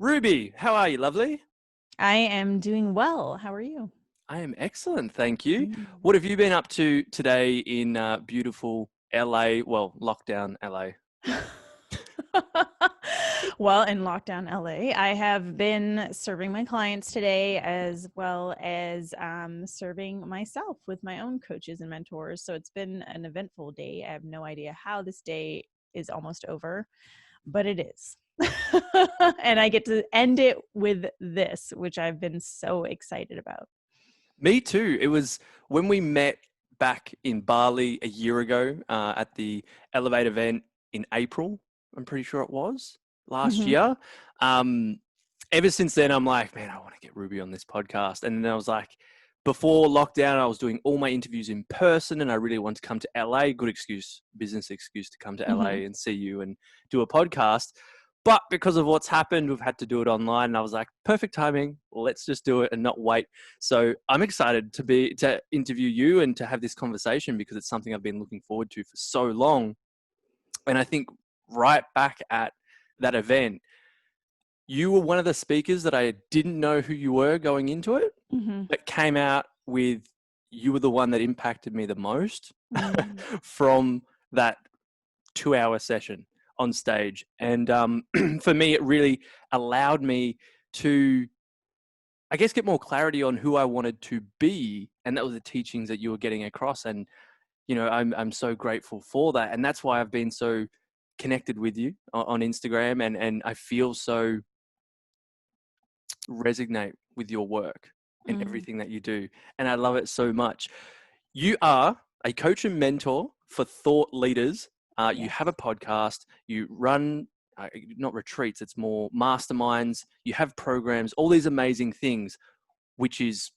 Ruby, how are you, lovely? I am doing well. How are you? I am excellent, thank you. Mm. What have you been up to today in beautiful LA? Well, lockdown LA. Well, in lockdown LA, I have been serving my clients today as well as serving myself with my own coaches and mentors. So it's been an eventful day. I have no idea how this day is almost over, but it is. And I get to end it with this, which I've been so excited about. Me too. It was when we met back in Bali a year ago at the Elevate event in April. I'm pretty sure it was last Mhm. year. Um, Ever since then, I'm like, man, I want to get Ruby on this podcast. And then I was like, before lockdown, I was doing all my interviews in person and I really wanted to come to LA. Good excuse, business excuse to come to Mhm. LA and see you and do a podcast. But because of what's happened, we've had to do it online. And I was like, perfect timing. Let's just do it and not wait. So I'm excited to interview you and to have this conversation because it's something I've been looking forward to for so long. And I think right back at that event, you were one of the speakers that I didn't know who you were going into it, Mhm. but came out with you were the one that impacted me the most Mm. from that 2 hour session on stage. And for me, it really allowed me to, I guess, get more clarity on who I wanted to be. And that was the teachings that you were getting across. And, I'm so grateful for that. And that's why I've been so connected with you on Instagram. And I feel so resonate with your work and Mm. everything that you do. And I love it so much. You are a coach and mentor for thought leaders. You Yes. have a podcast, you run not retreats, it's more masterminds, you have programs, all these amazing things, which is,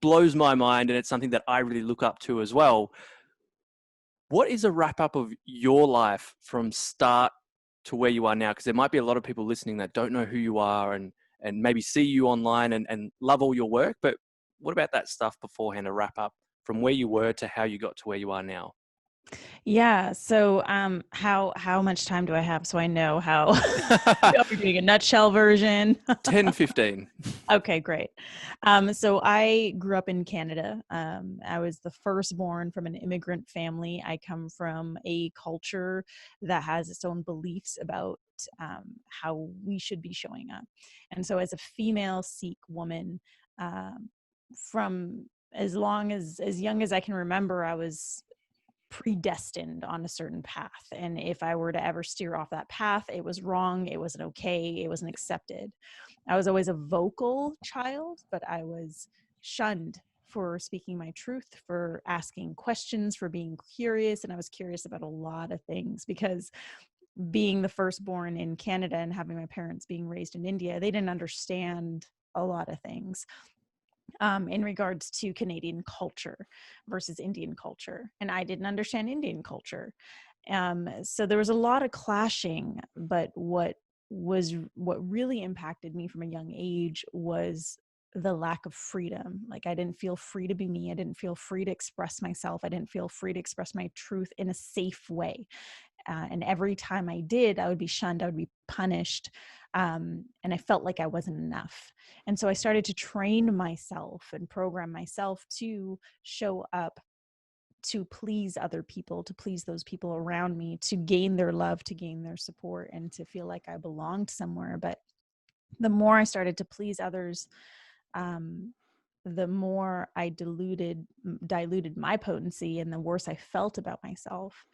blows my mind. And it's something that I really look up to as well. What is a wrap up of your life from start to where you are now? Because there might be a lot of people listening that don't know who you are and maybe see you online and love all your work. But what about that stuff beforehand, a wrap up from where you were to how you got to where you are now? Yeah. So, how much time do I have so I know how? Are we doing a nutshell version? 10, 15. Okay, great. So I grew up in Canada. I was the firstborn from an immigrant family. I come from a culture that has its own beliefs about how we should be showing up. And so, as a female Sikh woman, um, from as young as I can remember, I was predestined on a certain path. And if I were to ever steer off that path, it was wrong, it wasn't okay, it wasn't accepted. I was always a vocal child, but I was shunned for speaking my truth, for asking questions, for being curious. And I was curious about a lot of things because being the firstborn in Canada and having my parents being raised in India, they didn't understand a lot of things in regards to Canadian culture versus Indian culture. And I didn't understand Indian culture. So there was a lot of clashing, but what really impacted me from a young age was the lack of freedom. Like I didn't feel free to be me. I didn't feel free to express myself. I didn't feel free to express my truth in a safe way. And every time I did, I would be shunned, I would be punished. And I felt like I wasn't enough. And so I started to train myself and program myself to show up, to please other people, to please those people around me, to gain their love, to gain their support, and to feel like I belonged somewhere. But the more I started to please others, um, the more I diluted my potency, and the worse I felt about myself.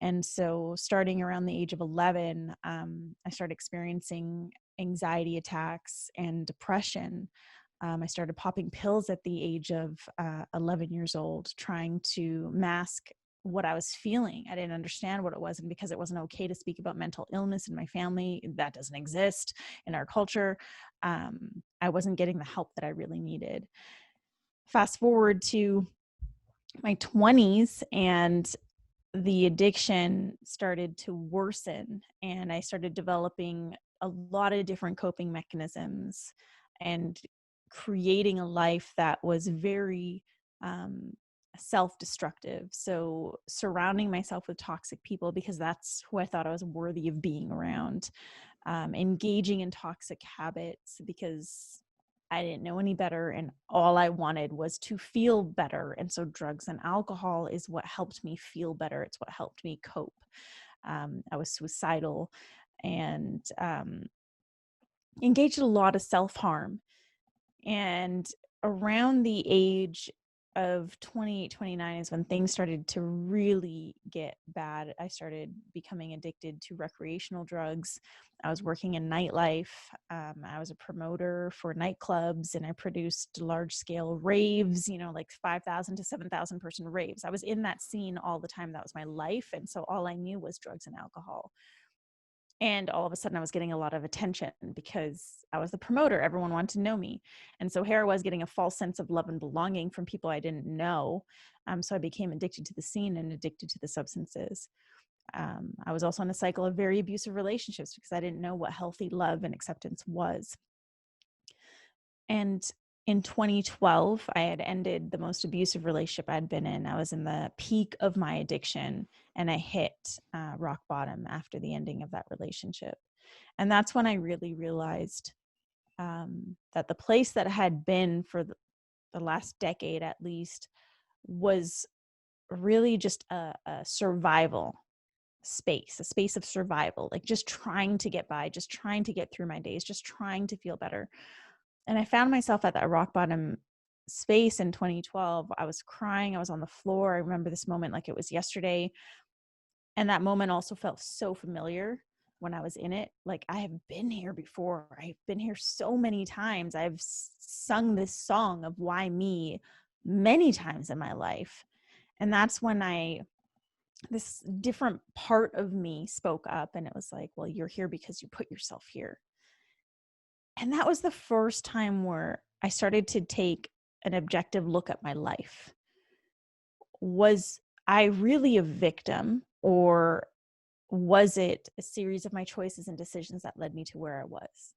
And so, starting around the age of 11, I started experiencing anxiety attacks and depression. I started popping pills at the age of 11 years old, trying to mask what I was feeling. I didn't understand what it was. And because it wasn't okay to speak about mental illness in my family, that doesn't exist in our culture, I wasn't getting the help that I really needed. Fast forward to my 20s, and the addiction started to worsen, and I started developing a lot of different coping mechanisms and creating a life that was very um, self-destructive. So surrounding myself with toxic people because that's who I thought I was worthy of being around. engaging in toxic habits because I didn't know any better and all I wanted was to feel better. And so drugs and alcohol is what helped me feel better. It's what helped me cope. I was suicidal and engaged in a lot of self-harm. And around the age of 28, 29 is when things started to really get bad. I started becoming addicted to recreational drugs. I was working in nightlife. I was a promoter for nightclubs and I produced large scale raves, like 5,000 to 7,000 person raves. I was in that scene all the time. That was my life. And so all I knew was drugs and alcohol. And all of a sudden I was getting a lot of attention because I was the promoter. Everyone wanted to know me. And so here I was getting a false sense of love and belonging from people I didn't know. So I became addicted to the scene and addicted to the substances. I was also in a cycle of very abusive relationships because I didn't know what healthy love and acceptance was. And in 2012, I had ended the most abusive relationship I'd been in. I was in the peak of my addiction and I hit rock bottom after the ending of that relationship. And that's when I really realized that the place that I had been for the last decade at least was really just a survival space, a space of survival, like just trying to get by, just trying to get through my days, just trying to feel better. And I found myself at that rock bottom space in 2012. I was crying. I was on the floor. I remember this moment like it was yesterday. And that moment also felt so familiar when I was in it. Like I have been here before. I've been here so many times. I've sung this song of why me many times in my life. And that's when this different part of me spoke up and it was like, well, you're here because you put yourself here. And that was the first time where I started to take an objective look at my life. Was I really a victim, or was it a series of my choices and decisions that led me to where I was?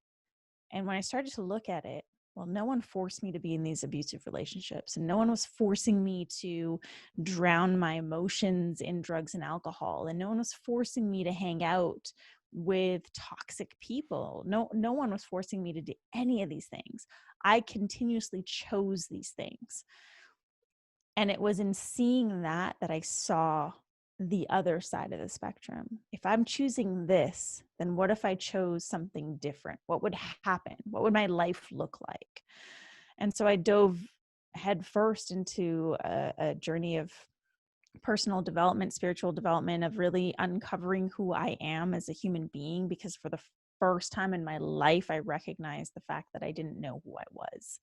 And when I started to look at it, well, no one forced me to be in these abusive relationships, and no one was forcing me to drown my emotions in drugs and alcohol, and no one was forcing me to hang out with toxic people. No one was forcing me to do any of these things. I continuously chose these things. And it was in seeing that I saw the other side of the spectrum. If I'm choosing this, then what if I chose something different? What would happen? What would my life look like? And so I dove headfirst into a journey of personal development, spiritual development, of really uncovering who I am as a human being, because for the first time in my life, I recognized the fact that I didn't know who I was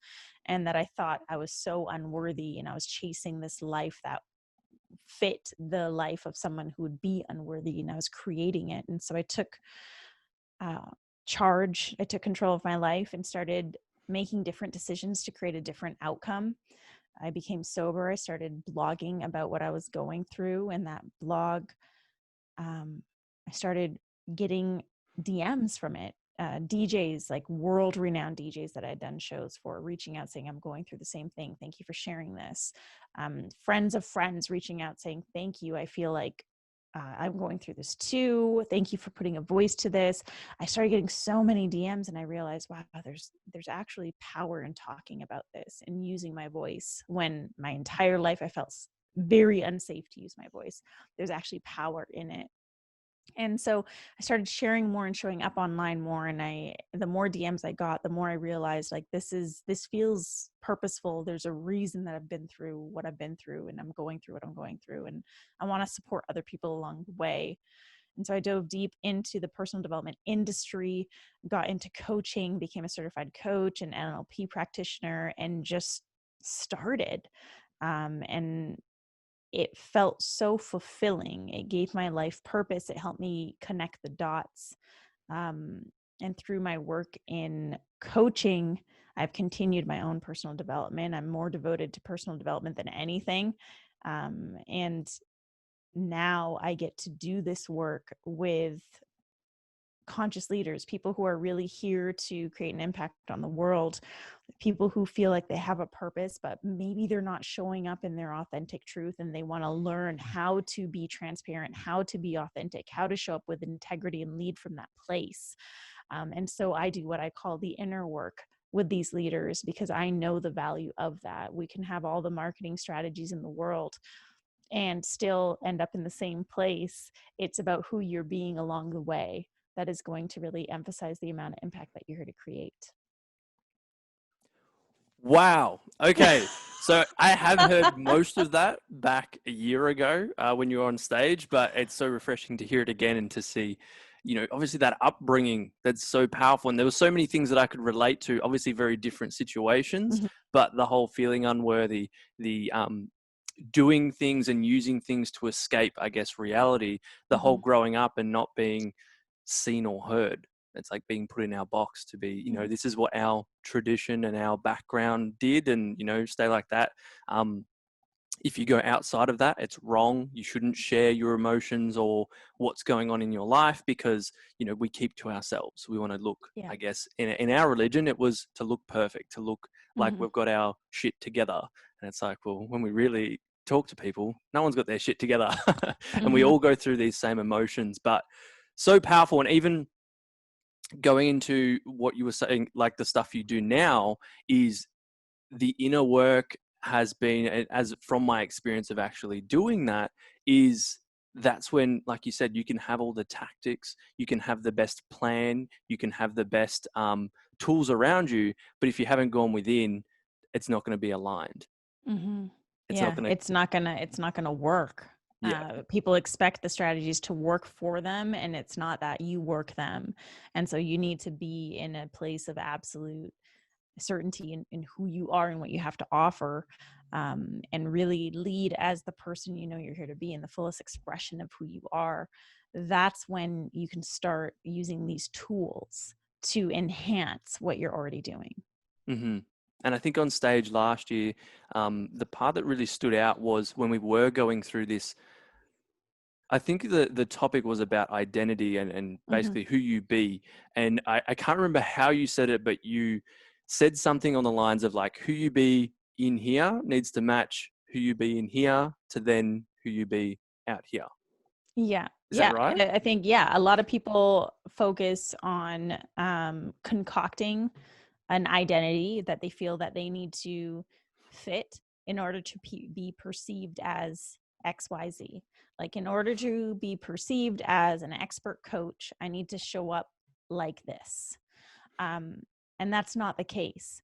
and that I thought I was so unworthy and I was chasing this life that fit the life of someone who would be unworthy, and I was creating it. And so I took charge. I took control of my life and started making different decisions to create a different outcome. I became sober. I started blogging about what I was going through. And that blog, I started getting DMs from it. DJs, like world renowned DJs that I'd done shows for, reaching out saying, I'm going through the same thing. Thank you for sharing this. Friends of friends reaching out saying, thank you. I feel like I'm going through this too. Thank you for putting a voice to this. I started getting so many DMs and I realized, wow, there's actually power in talking about this and using my voice when my entire life I felt very unsafe to use my voice. There's actually power in it. And so I started sharing more and showing up online more. And the more DMs I got, the more I realized like, this feels purposeful. There's a reason that I've been through what I've been through and I'm going through what I'm going through. And I want to support other people along the way. And so I dove deep into the personal development industry, got into coaching, became a certified coach and NLP practitioner, and just started. And it felt so fulfilling. It gave my life purpose. It helped me connect the dots. And through my work in coaching, I've continued my own personal development. I'm more devoted to personal development than anything. And now I get to do this work with conscious leaders, people who are really here to create an impact on the world, people who feel like they have a purpose, but maybe they're not showing up in their authentic truth, and they want to learn how to be transparent, how to be authentic, how to show up with integrity and lead from that place. And so I do what I call the inner work with these leaders, because I know the value of that. We can have all the marketing strategies in the world and still end up in the same place. It's about who you're being along the way that is going to really emphasize the amount of impact that you're here to create. Wow. Okay. So I have heard most of that back a year ago when you were on stage, but it's so refreshing to hear it again and to see, obviously that upbringing that's so powerful. And there were so many things that I could relate to, obviously very different situations, Mhm. but the whole feeling unworthy, the doing things and using things to escape, I guess, reality, the whole Mhm. growing up and not being seen or heard. It's like being put in our box to be, Mhm. this is what our tradition and our background did, and, stay like that. If you go outside of that, it's wrong. You shouldn't share your emotions or what's going on in your life because, we keep to ourselves. We want to look, Yeah. I guess, in our religion, it was to look perfect, to look like Mhm. we've got our shit together. And it's like, well, when we really talk to people, no one's got their shit together. And we Mhm. all go through these same emotions, but so powerful. And even going into what you were saying, like the stuff you do now is the inner work has been, as from my experience of actually doing that, is that's when, like you said, you can have all the tactics, you can have the best plan, you can have the best tools around you, but if you haven't gone within, it's not going to be aligned. Mhm. It's not Yeah, going to, it's not gonna work. yeah. People expect the strategies to work for them, and it's not that. You work them. And so you need to be in a place of absolute certainty in who you are and what you have to offer, and really lead as the person you know you're here to be in the fullest expression of who you are. That's when you can start using these tools to enhance what you're already doing. hmm And I think on stage last year, the part that really stood out was when we were going through this. I think the topic was about identity and Hmm. basically who you be. And I can't remember how you said it, but you said something on the lines of like, who you be in here needs to match who you be in here to then who you be out here. Yeah. Is that Yeah. right? I think, yeah, a lot of people focus on concocting an identity that they feel that they need to fit in order to be perceived as XYZ. Like, in order to be perceived as an expert coach, I need to show up like this. Um, and that's not the case.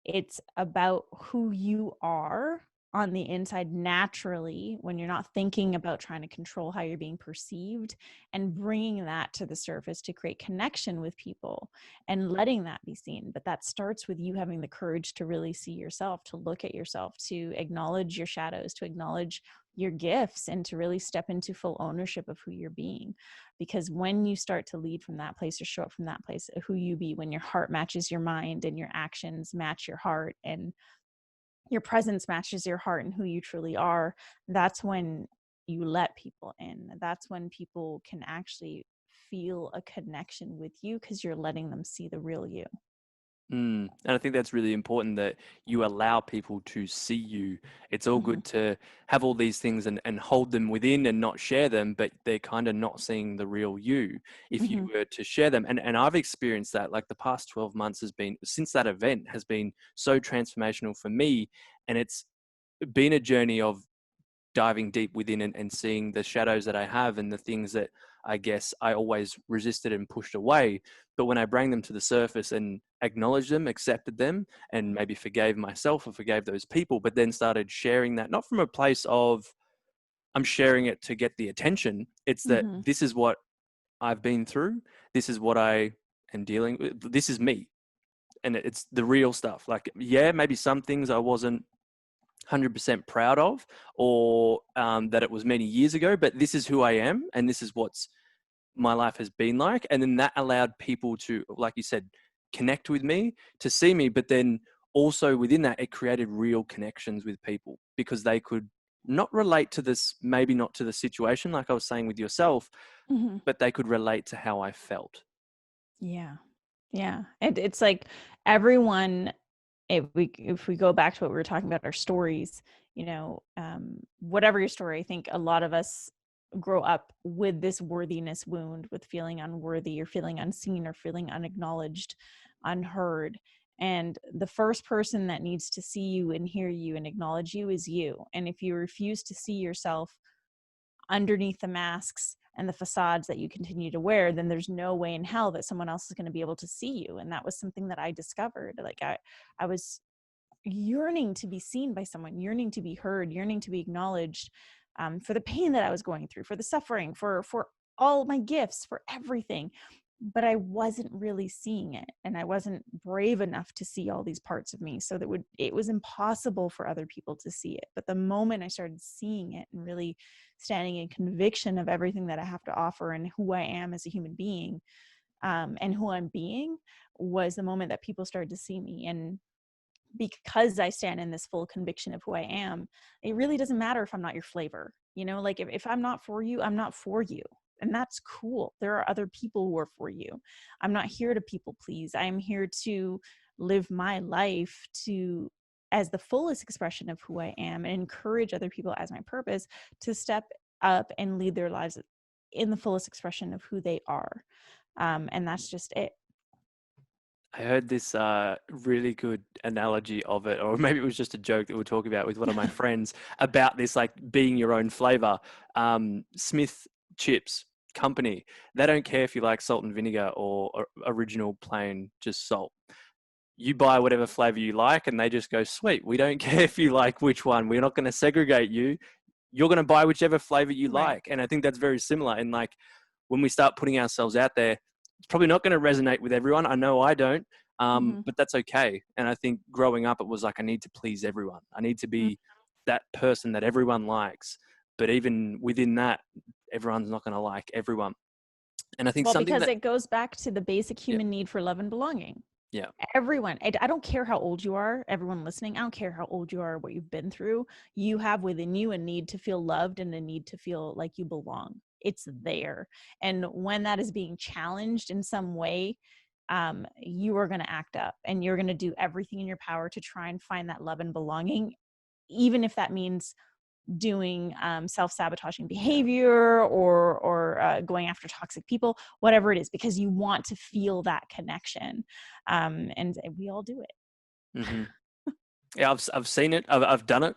It's about who you are on the inside naturally when you're not thinking about trying to control how you're being perceived, and bringing that to the surface to create connection with people and letting that be seen. But that starts with you having the courage to really see yourself, to look at yourself, to acknowledge your shadows, to acknowledge your gifts, and to really step into full ownership of who you're being. Because when you start to lead from that place or show up from that place, who you be, when your heart matches your mind and your actions match your heart and your presence matches your heart and who you truly are, that's when you let people in. That's when people can actually feel a connection with you, because you're letting them see the real you. And I think that's really important that you allow people to see you. It's all Hmm. good to have all these things and hold them within and not share them, but they're kind of not seeing the real you if you Hmm. were to share them. And I've experienced that. Like the past 12 months has been, since that event, has been so transformational for me. And it's been a journey of diving deep within and seeing the shadows that I have and the things that I guess I always resisted and pushed away. But when I bring them to the surface and acknowledged them, accepted them, and maybe forgave myself or forgave those people, but then started sharing that, not from a place of I'm sharing it to get the attention. It's that Hmm. this is what I've been through. This is what I am dealing with. This is me. And it's the real stuff. Like, yeah, maybe some things I wasn't 100% proud of, or that it was many years ago, but this is who I am and this is what's my life has been like. And then that allowed people to, like you said, connect with me, to see me, but then also within that it created real connections with people because they could not relate to this, maybe not to the situation like I was saying with yourself, Hmm. but they could relate to how I felt. Yeah. Yeah. And it's like everyone, if we go back to what we were talking about, our stories, whatever your story, I think a lot of us grow up with this worthiness wound, with feeling unworthy or feeling unseen or feeling unacknowledged, unheard. And the first person that needs to see you and hear you and acknowledge you is you. And if you refuse to see yourself underneath the masks and the facades that you continue to wear, then there's no way in hell that someone else is going to be able to see you. And that was something that I discovered. Like I was yearning to be seen by someone, yearning to be heard, yearning to be acknowledged, for the pain that I was going through, for the suffering, for all my gifts, for everything. But I wasn't really seeing it, and I wasn't brave enough to see all these parts of me. So it was impossible for other people to see it. But the moment I started seeing it and really standing in conviction of everything that I have to offer and who I am as a human being, and who I'm being, was the moment that people started to see me. And because I stand in this full conviction of who I am, it really doesn't matter if I'm not your flavor. Like if I'm not for you, I'm not for you. And that's cool. There are other people who are for you. I'm not here to people please. I'm here to live my life to as the fullest expression of who I am, and encourage other people as my purpose to step up and lead their lives in the fullest expression of who they are. And that's just it. I heard this really good analogy of it, or maybe it was just a joke that we are talking about with one of my friends about this, like being your own flavor. Smith Chips Company, they don't care if you like salt and vinegar or original plain just salt. You buy whatever flavor you like, and they just go, sweet. We don't care if you like which one. We're not going to segregate you. You're going to buy whichever flavor you Right. like. And I think that's very similar. And like when we start putting ourselves out there, it's probably not going to resonate with everyone. I know I don't, Mm-hmm. but that's okay. And I think growing up, it was like, I need to please everyone. I need to be that person that everyone likes. But even within that, everyone's not going to like everyone. And I think Well, something because that, it goes back to the basic yeah, human need for love and belonging. yeah, Everyone, I don't care how old you are, everyone listening, I don't care how old you are, what you've been through, you have within you a need to feel loved and a need to feel like you belong. It's there. And when that is being challenged in some way, you are going to act up and you're going to do everything in your power to try and find that love and belonging, even if that means doing self-sabotaging yeah. behavior or going after toxic people, whatever it is, because you want to feel that connection. And we all do it. Hmm. Yeah, I've seen it. I've done it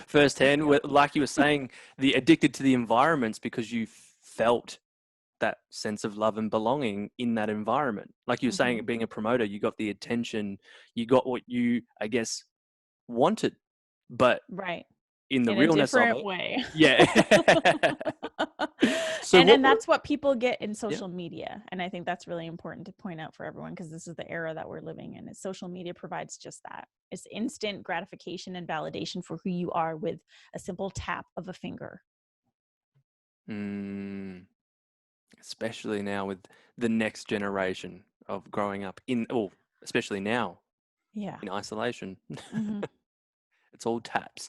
firsthand. Yep. Like you were saying, the addicted to the environments because you felt that sense of love and belonging in that environment. Like you were Mm-hmm. saying, being a promoter, you got the attention, you got what you, I guess, wanted, but Right. in the In a realness of different it, way. yeah. So and what? and that's what people get in Yeah. social media, and I think that's really important to point out for everyone, because this is the era that we're living in. Is social media provides just that. It's instant gratification and validation for who you are with a simple tap of a finger. Mm, especially now with the next generation of growing up in, oh, especially now Yeah. in isolation, Mm-hmm. it's all taps.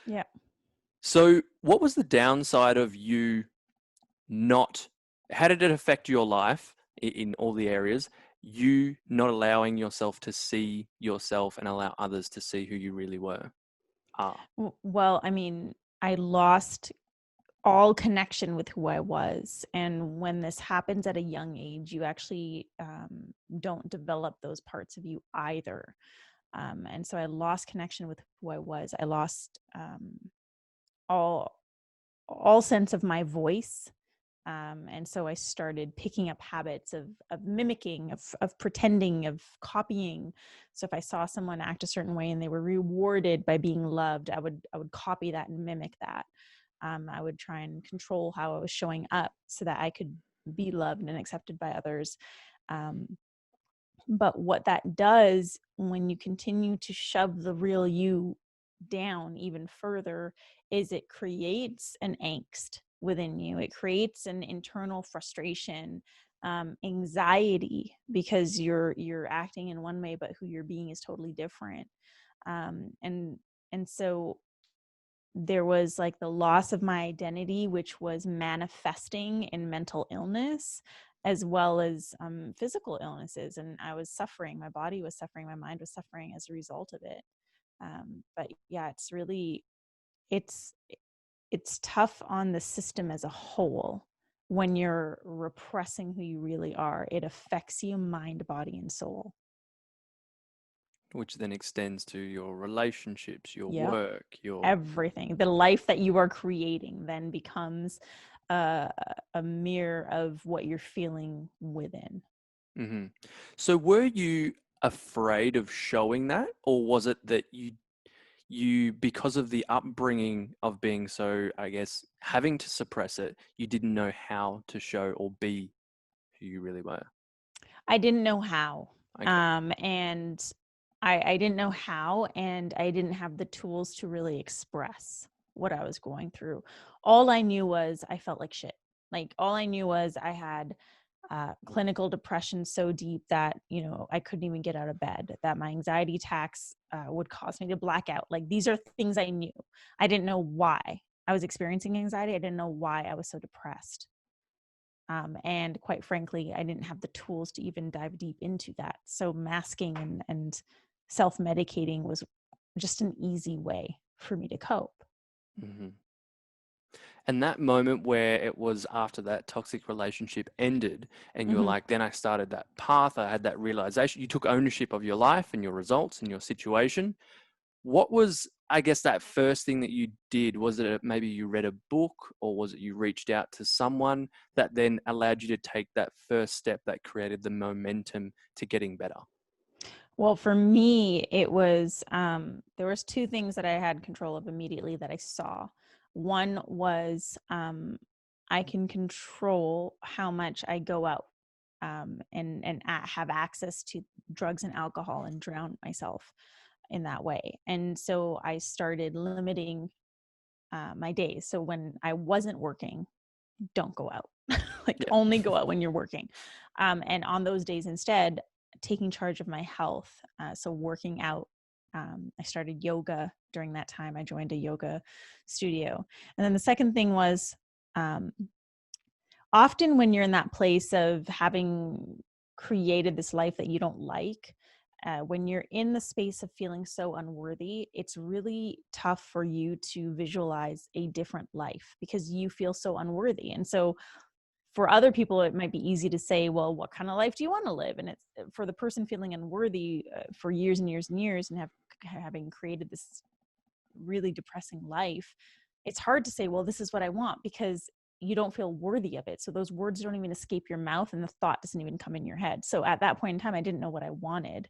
Yeah. So, what was the downside of you not? How did it affect your life in all the areas? You not allowing yourself to see yourself and allow others to see who you really were. Ah, Well, I mean, I lost all connection with who I was. And when this happens at a young age, you actually don't develop those parts of you either. And so I lost connection with who I was. I lost all all sense of my voice. And so I started picking up habits of mimicking, of pretending, of copying. So if I saw someone act a certain way and they were rewarded by being loved, I would copy that and mimic that. I would try and control how I was showing up so that I could be loved and accepted by others. Um, but what that does when you continue to shove the real you down even further is it creates an angst within you. It creates an internal frustration, anxiety, because you're acting in one way, but who you're being is totally different. And so there was like the loss of my identity, which was manifesting in mental illness. as well as physical illnesses. And I was suffering. My body was suffering. My mind was suffering as a result of it. But yeah, it's it's tough on the system as a whole when you're repressing who you really are. It affects you mind, body, and soul. Which then extends to your relationships, your Yep. work, your Everything. The life that you are creating then becomes a, a mirror of what you're feeling within. hmm. So were you afraid of showing that, or was it that you because of the upbringing of being so, I guess, having to suppress it, you didn't know how to show or be who you really were? I didn't know how. Okay. And I didn't know how, and I didn't have the tools to really express what I was going through. All I knew was I felt like shit. Like, all I knew was I had clinical depression so deep that, you know, I couldn't even get out of bed, that my anxiety attacks would cause me to black out. Like, these are things I knew. I didn't know why I was experiencing anxiety. I didn't know why I was so depressed. And quite frankly, I didn't have the tools to even dive deep into that. So masking and self-medicating was just an easy way for me to cope. hmm. And that moment where it was after that toxic relationship ended, and you were Hmm. like, then I started that path, I had that realization, you took ownership of your life and your results and your situation. What was, I guess, that first thing that you did? Was it maybe you read a book, or was it you reached out to someone that then allowed you to take that first step that created the momentum to getting better? Well, for me, it was there was two things that I had control of immediately that I saw. One was I can control how much I go out and have access to drugs and alcohol and drown myself in that way. And so I started limiting my days. So when I wasn't working, don't go out. Like, Yeah. only go out when you're working. And on those days instead, taking charge of my health. So working out. I started yoga during that time. I joined a yoga studio. And then the second thing was um, often when you're in that place of having created this life that you don't like, when you're in the space of feeling so unworthy, it's really tough for you to visualize a different life because you feel so unworthy. And so for other people, it might be easy to say, well, what kind of life do you want to live? And it's for the person feeling unworthy for years and years and years and having created this really depressing life, it's hard to say, well, this is what I want, because you don't feel worthy of it. So those words don't even escape your mouth and the thought doesn't even come in your head. So at that point in time, I didn't know what I wanted,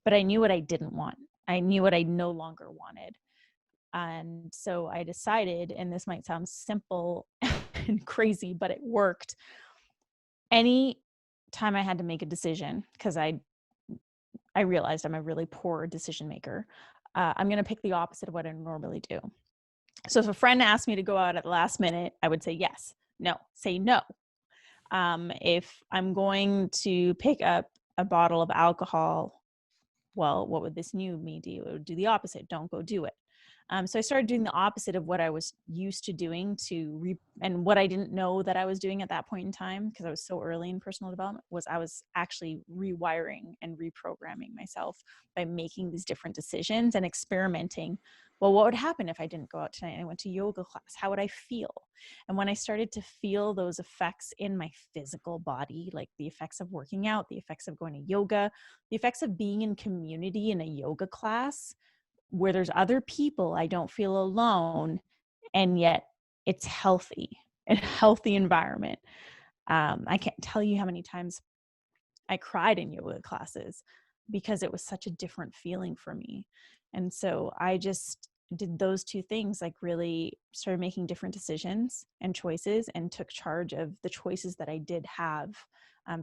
but I knew what I didn't want. I knew what I no longer wanted. And so I decided, and this might sound simple and crazy, but it worked. Any time I had to make a decision, because I realized I'm a really poor decision maker, I'm going to pick the opposite of what I normally do. So if a friend asked me to go out at the last minute, I would say yes. No, say no. If I'm going to pick up a bottle of alcohol, well, what would this new me do? It would do the opposite. Don't go do it. So I started doing the opposite of what I was used to doing and what I didn't know that I was doing at that point in time, because I was so early in personal development, was I was actually rewiring and reprogramming myself by making these different decisions and experimenting. Well, what would happen if I didn't go out tonight and I went to yoga class? How would I feel? And when I started to feel those effects in my physical body, like the effects of working out, the effects of going to yoga, the effects of being in community in a yoga class, where there's other people, I don't feel alone, and yet it's healthy, a healthy environment. I can't tell you how many times I cried in yoga classes because it was such a different feeling for me. And so I just did those two things, like really started making different decisions and choices, and took charge of the choices that I did have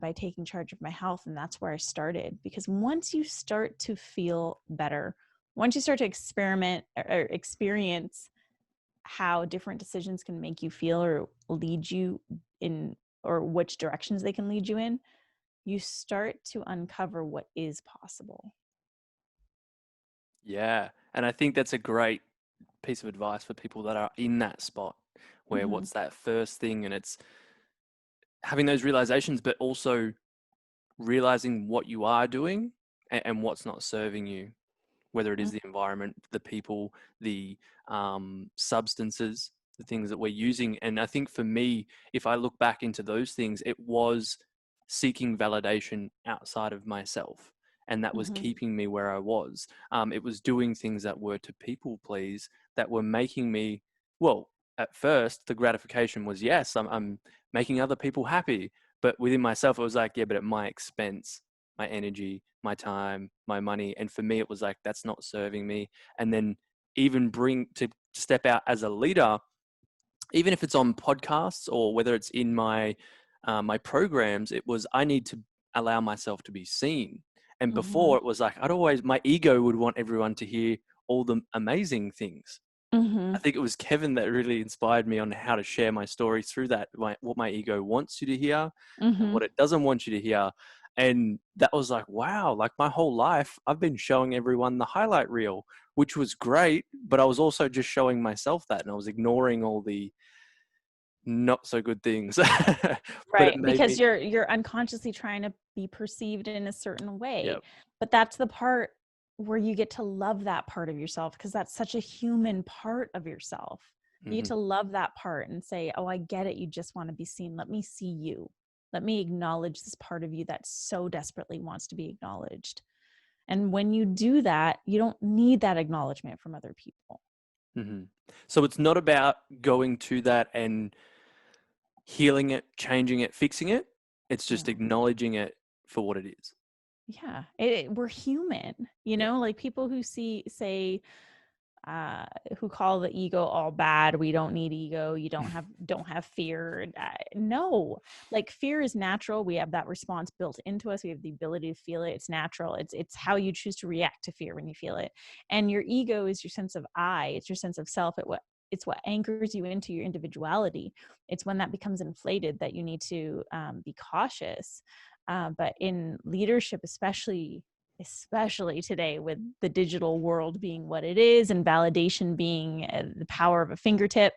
by taking charge of my health. And that's where I started, because once you start to feel better, once you start to experiment or experience how different decisions can make you feel or lead you in, or which directions they can lead you in, you start to uncover what is possible. Yeah. And I think that's a great piece of advice for people that are in that spot where Hmm. what's that first thing, and it's having those realizations, but also realizing what you are doing and what's not serving you, whether it is the environment, the people, the substances, the things that we're using. And I think for me, if I look back into those things, it was seeking validation outside of myself. And that was Mm-hmm. keeping me where I was. It was doing things that were to people please, that were making me, well, at first, the gratification was, yes, I'm making other people happy. But within myself, it was like, yeah, but at my expense, my energy, my time, my money. And for me, it was like, that's not serving me. And then even bring to step out as a leader, even if it's on podcasts or whether it's in my my programs, it was, I need to allow myself to be seen. And Mm-hmm. before, it was like, I'd always, my ego would want everyone to hear all the amazing things. Mm-hmm. I think it was Kevin that really inspired me on how to share my story through that, what my ego wants you to hear and Mm-hmm. what it doesn't want you to hear. And that was like, wow, like my whole life, I've been showing everyone the highlight reel, which was great. But I was also just showing myself that, and I was ignoring all the not so good things. But it Right, made because me, you're unconsciously trying to be perceived in a certain yeah. way. But that's the part where you get to love that part of yourself, because that's such a human part of yourself. You get Hmm. to love that part and say, "Oh, I get it. You just want to be seen. Let me see you. Let me acknowledge this part of you that so desperately wants to be acknowledged." And when you do that, you don't need that acknowledgement from other people. Hmm. So it's not about going to that and healing it, changing it, fixing it. It's just No. acknowledging it for what it is. Yeah, we're human, Yeah. like people who say uh who call the ego all bad. We don't need ego. You don't have fear. No, like fear is natural. We have that response built into us. We have the ability to feel it. It's natural. It's how you choose to react to fear when you feel it. And your ego is your sense of I. It's your sense of self. It's what anchors you into your individuality. It's when that becomes inflated that you need to be cautious. But in leadership, especially today, with the digital world being what it is and validation being the power of a fingertip,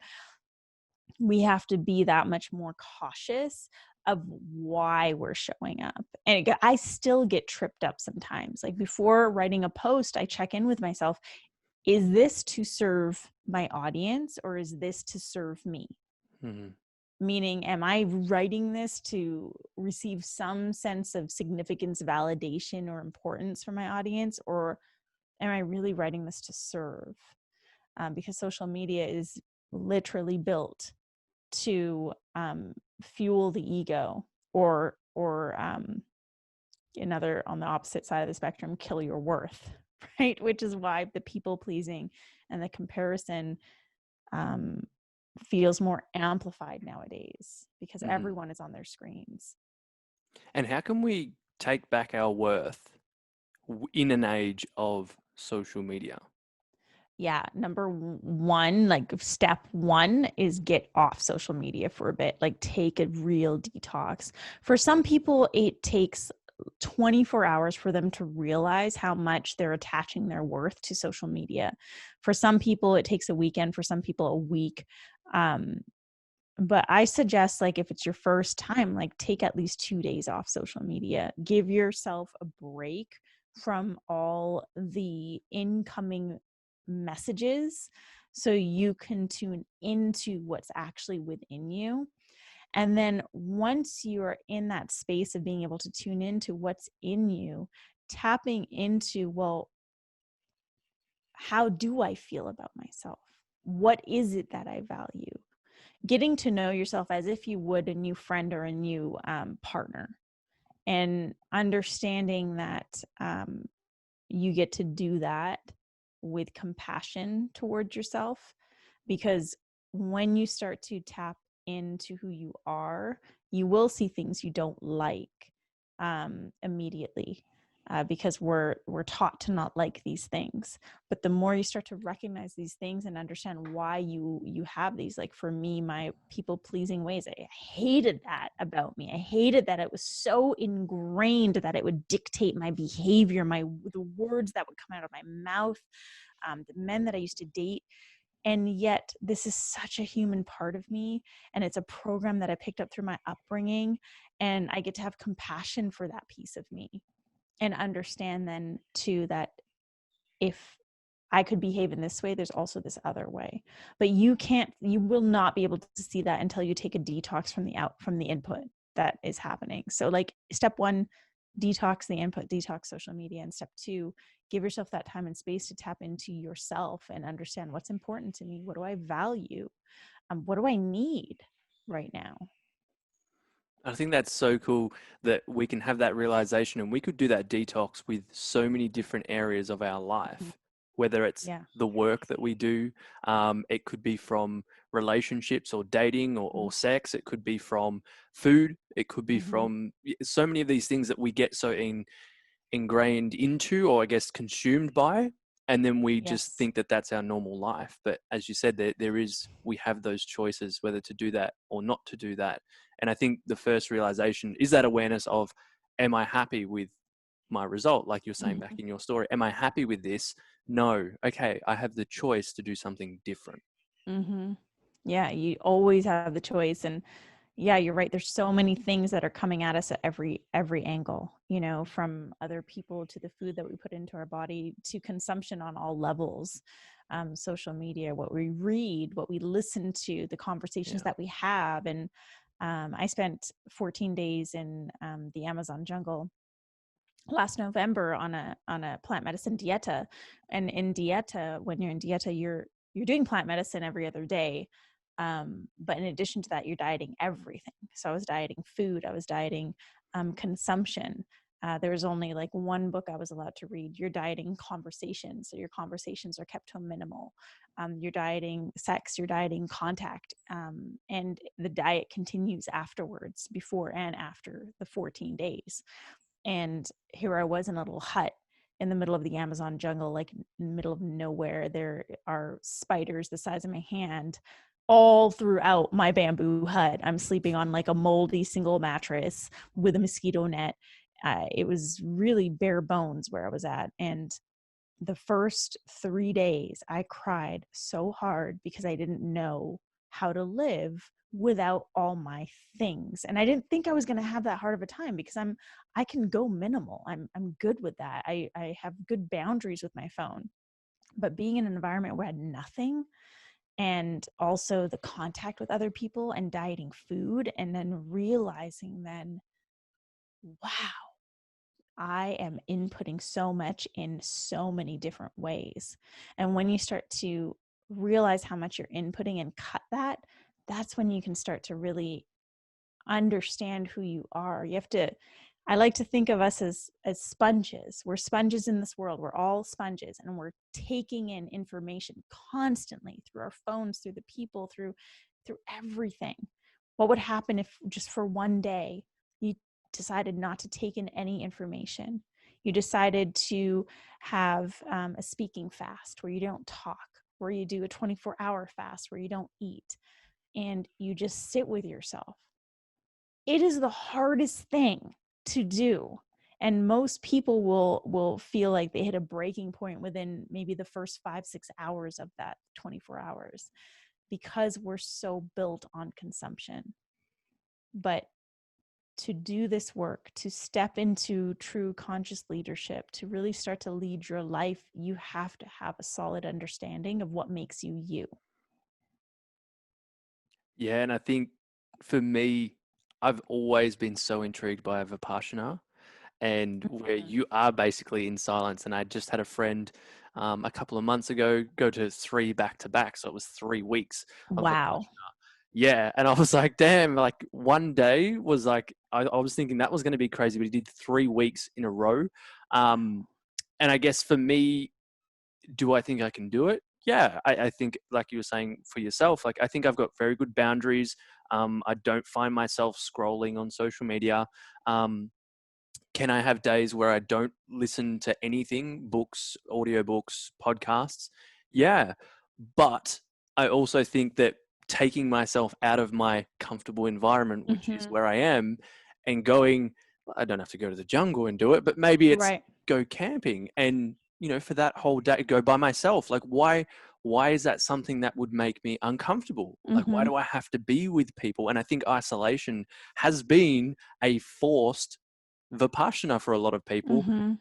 we have to be that much more cautious of why we're showing up. And I still get tripped up sometimes. Like before writing a post, I check in with myself. Is this to serve my audience, or is this to serve me? Hmm. Meaning, am I writing this to receive some sense of significance, validation, or importance from my audience, or am I really writing this to serve? Because social media is literally built to fuel the ego, or another, on the opposite side of the spectrum, kill your worth, right? Which is why the people pleasing and the comparison um, feels more amplified nowadays, because Hmm. everyone is on their screens. And how can we take back our worth in an age of social media? Yeah, number one, like step one is get off social media for a bit, like take a real detox. For some people, it takes 24 hours for them to realize how much they're attaching their worth to social media. For some people, it takes a weekend, for some people, a week. Um, but I suggest, like, if it's your first time, like, take at least 2 days off social media. Give yourself a break from all the incoming messages so you can tune into what's actually within you. And then once you're in that space of being able to tune into what's in you, tapping into, well, how do I feel about myself? What is it that I value? Getting to know yourself as if you would a new friend or a new partner, and understanding that you get to do that with compassion towards yourself. Because when you start to tap into who you are, you will see things you don't like immediately, because we're taught to not like these things. But the more you start to recognize these things and understand why you have these, like for me, my people pleasing ways, I hated that about me. I hated that it was so ingrained that it would dictate my behavior, the words that would come out of my mouth, the men that I used to date. And yet this is such a human part of me, and it's a program that I picked up through my upbringing, and I get to have compassion for that piece of me and understand then too that if I could behave in this way, there's also this other way. But you will not be able to see that until you take a detox from the input that is happening. So like step 1, detox the input, detox social media. And step 2, give yourself that time and space to tap into yourself and understand what's important to me. What do I value? What do I need right now? I think that's so cool that we can have that realization, and we could do that detox with so many different areas of our Mhm. life, whether it's Yeah. the work that we do, it could be from relationships or dating or sex, it could be from food, it could be Mm-hmm. from so many of these things that we get so ingrained into, or I guess consumed by, and then we just Yes. think that that's our normal life. But as you said, we have those choices whether to do that or not to do that. And I think the first realization is that awareness of, am I happy with my result? Like you're saying back Mm-hmm. in your story, am I happy with this? No. Okay, I have the choice to do something different. Mm-hmm. Yeah, you always have the choice. And yeah, you're right. There's so many things that are coming at us at every angle, from other people to the food that we put into our body to consumption on all levels. Social media, what we read, what we listen to, the conversations Yeah. that we have. And I spent 14 days in the Amazon jungle last November on a plant medicine dieta. And in dieta, when you're in dieta, you're doing plant medicine every other day. But in addition to that, you're dieting everything. So I was dieting food, I was dieting consumption. There was only like one book I was allowed to read. You're dieting conversations, so your conversations are kept to a minimal. You're dieting sex, you're dieting contact, and the diet continues afterwards, before and after the 14 days. And here I was in a little hut in the middle of the Amazon jungle, like in the middle of nowhere. There are spiders the size of my hand all throughout my bamboo hut. I'm sleeping on like a moldy single mattress with a mosquito net. It was really bare bones where I was at. And the first 3 days, I cried so hard because I didn't know how to live without all my things. And I didn't think I was going to have that hard of a time because I can go minimal. I'm good with that. I have good boundaries with my phone. But being in an environment where I had nothing, and also the contact with other people and dieting food, and then realizing then, wow, I am inputting so much in so many different ways. And when you start to realize how much you're inputting and cut that, that's when you can start to really understand who you are. I like to think of us as sponges. We're sponges in this world. We're all sponges, and we're taking in information constantly through our phones, through the people, through everything. What would happen if just for one day you decided not to take in any information? You decided to have a speaking fast where you don't talk, where you do a 24-hour fast where you don't eat, and you just sit with yourself. It is the hardest thing to do. And most people will feel like they hit a breaking point within maybe the first 5-6 hours of that 24 hours, because we're so built on consumption. But to do this work, to step into true conscious leadership, to really start to lead your life, you have to have a solid understanding of what makes you you. Yeah, and I think for me, I've always been so intrigued by Vipassana, and where Mhm. you are basically in silence. And I just had a friend a couple of months ago go to 3 back to back, so it was 3 weeks of Wow. Vipassana. Yeah, and I was like, damn, like one day was like, I was thinking that was going to be crazy, but he did 3 weeks in a row. Um, and I guess for me, do I think I can do it? Yeah, I think, like you were saying for yourself, like I think I've got very good boundaries. I don't find myself scrolling on social media. Um, can I have days where I don't listen to anything, books, audiobooks, podcasts? Yeah. But I also think that taking myself out of my comfortable environment, which is Mhm. where I am, and going, I don't have to go to the jungle and do it, but maybe it's Right. go camping and, for that whole day, go by myself. Like, why is that something that would make me uncomfortable? Like, why Mhm. do I have to be with people? And I think isolation has been a forced vipassana for a lot of people Mhm.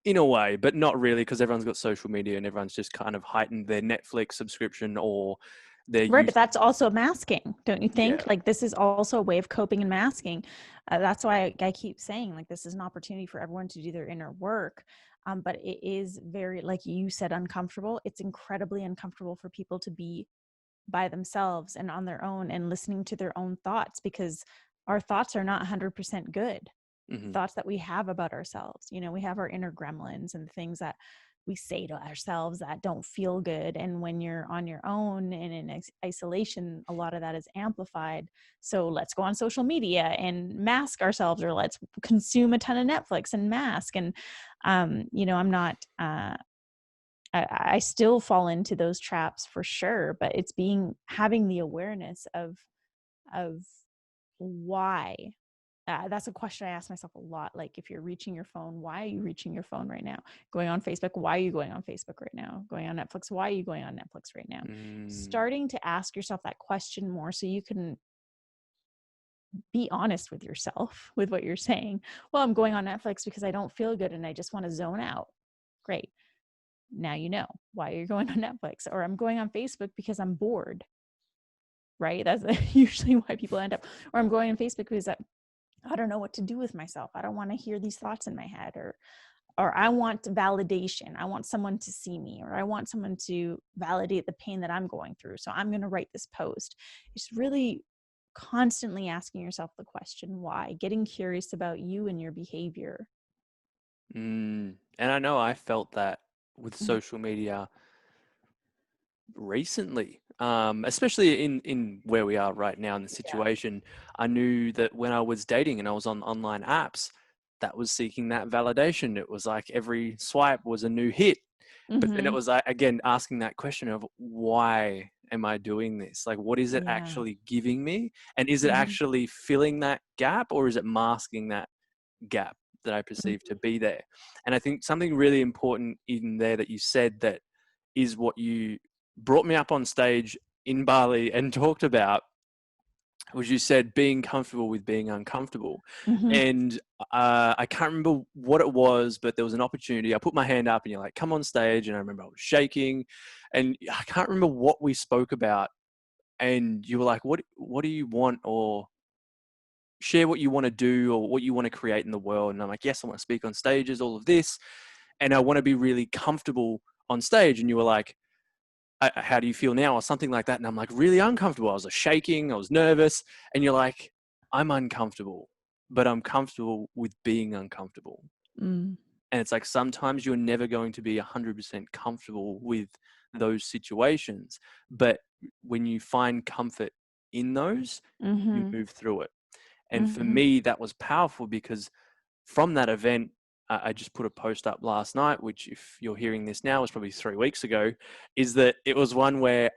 in a way, but not really, because everyone's got social media and everyone's just kind of heightened their Netflix subscription or their Right, but use. that's also masking, don't you Yeah. think? Like, this is also a way of coping and masking. That's why I keep saying, like, this is an opportunity for everyone to do their inner work. But it is very, like you said, uncomfortable. It's incredibly uncomfortable for people to be by themselves and on their own and listening to their own thoughts, because our thoughts are not 100% good. The Hmm. thoughts that we have about ourselves, we have our inner gremlins and things that we say to ourselves that don't feel good. And when you're on your own and in isolation, a lot of that is amplified. So let's go on social media and mask ourselves, or let's consume a ton of Netflix and mask. And I'm not I still fall into those traps for sure, but it's having the awareness of why. That's a question I ask myself a lot. Like, if you're reaching your phone, why are you reaching your phone right now? Going on Facebook, why are you going on Facebook right now? Going on Netflix, why are you going on Netflix right now? Mm, Starting to ask yourself that question more, so you can be honest with yourself with what you're saying. Well, I'm going on Netflix because I don't feel good and I just want to zone out. Great. Now you know why you're going on Netflix. Or I'm going on Facebook because I'm bored, right? That's usually why people end up. Or I'm going on Facebook because I don't know what to do with myself. I don't want to hear these thoughts in my head. Or I want validation. I want someone to see me, or I want someone to validate the pain that I'm going through. So I'm going to write this post. It's really constantly asking yourself the question, why? Getting curious about you and your behavior. and I know I felt that with Mm-hmm. social media recently, especially in where we are right now in the Yeah. situation. I knew that when I was dating and I was on online apps, that was seeking that validation. It was like every swipe was a new hit. But then it Mm-hmm. was like, again, asking that question of, why am I doing this? Like, what is it Yeah. actually giving me? And is it Mm-hmm. actually filling that gap, or is it masking that gap that I perceive to be there? And I think something really important in there that you said, that is what you brought me up on stage in Bali and talked about, was you said being comfortable with being uncomfortable. Mm-hmm. And I can't remember what it was, but there was an opportunity. I put my hand up and you're like, come on stage. And I remember I was shaking, and I can't remember what we spoke about. And you were like, what do you want? Or share what you want to do or what you want to create in the world. And I'm like, yes, I want to speak on stages, all of this. And I want to be really comfortable on stage. And you were like, how do you feel now, or something like that? And I'm like, really uncomfortable. I was shaking, I was nervous. And you're like, I'm uncomfortable, but I'm comfortable with being uncomfortable. Mm-hmm. And it's like, sometimes you're never going to be 100% comfortable with those situations, but when you find comfort in those, you Mm-hmm. move through it. And for Mm-hmm. me, that was powerful, because from that event, I just put a post up last night, which, if you're hearing this now, was probably 3 weeks ago, is that it was one where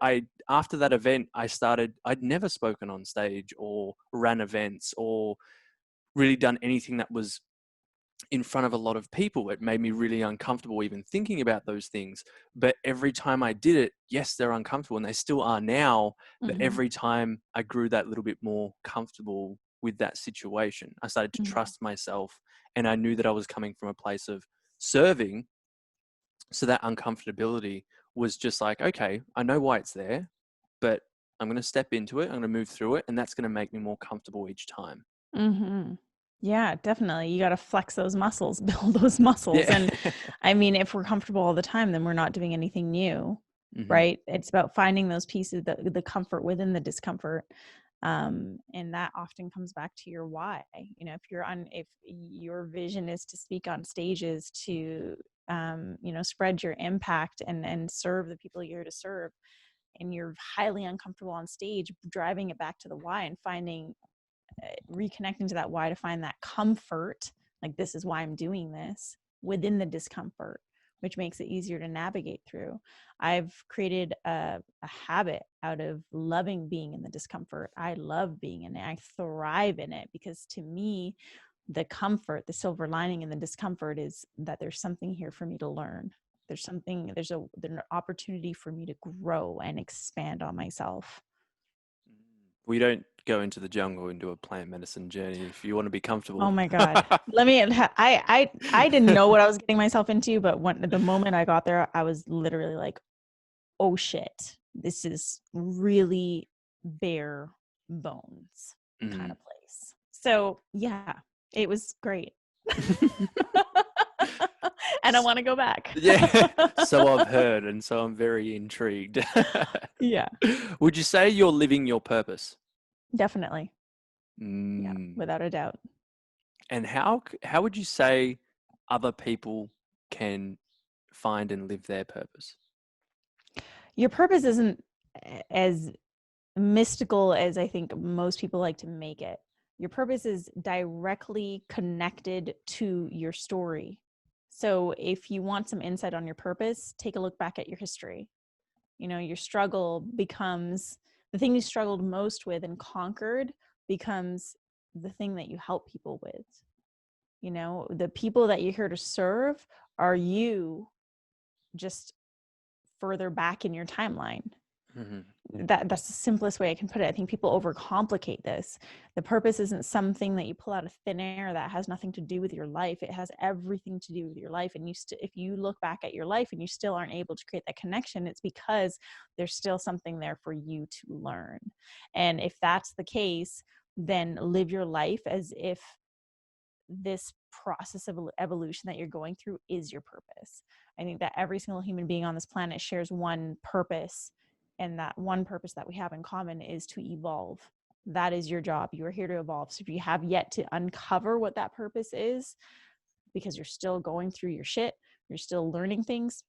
after that event, I'd never spoken on stage or ran events or really done anything that was in front of a lot of people. It made me really uncomfortable even thinking about those things. But every time I did it, yes, they're uncomfortable and they still are now. But Mm-hmm. every time I grew that little bit more comfortable with that situation, I started to trust myself, and I knew that I was coming from a place of serving. So that uncomfortability was just like, okay, I know why it's there, but I'm going to step into it. I'm going to move through it. And that's going to make me more comfortable each time. Mm-hmm. Yeah, definitely. You got to flex those muscles, build those muscles. Yeah. And I mean, if we're comfortable all the time, then we're not doing anything new, Hmm. right? It's about finding those pieces, the comfort within the discomfort. And that often comes back to your why. If your vision is to speak on stages, to, spread your impact and serve the people you're to serve, and you're highly uncomfortable on stage, driving it back to the why and reconnecting to that why, to find that comfort, like, this is why I'm doing this, within the discomfort, which makes it easier to navigate through. I've created a habit out of loving being in the discomfort. I love being in it. I thrive in it, because to me, the comfort, the silver lining in the discomfort, is that there's something here for me to learn. There's an opportunity for me to grow and expand on myself. We don't go into the jungle and do a plant medicine journey if you want to be comfortable. Oh my God. I didn't know what I was getting myself into, but the moment I got there, I was literally like, oh shit, this is really bare bones kind of place. So yeah, it was great. And I want to go back. Yeah, so I've heard, and so I'm very intrigued. Yeah, Would you say you're living your purpose? definitely. Yeah, Mm. without a doubt. And how would you say other people can find and live their purpose? Your purpose isn't as mystical as I think most people like to make it. Your purpose is directly connected to your story. So if you want some insight on your purpose, take a look back at your history. Your struggle becomes the thing you struggled most with and conquered becomes the thing that you help people with. The people that you're here to serve are you just further back in your timeline. Mm-hmm. That's the simplest way I can put it. I think people overcomplicate this. The purpose isn't something that you pull out of thin air that has nothing to do with your life. It has everything to do with your life. And if you look back at your life and you still aren't able to create that connection, it's because there's still something there for you to learn. And if that's the case, then live your life as if this process of evolution that you're going through is your purpose. I think that every single human being on this planet shares one purpose, and that one purpose that we have in common is to evolve. That is your job. You are here to evolve. So if you have yet to uncover what that purpose is, because you're still going through your shit, you're still learning things,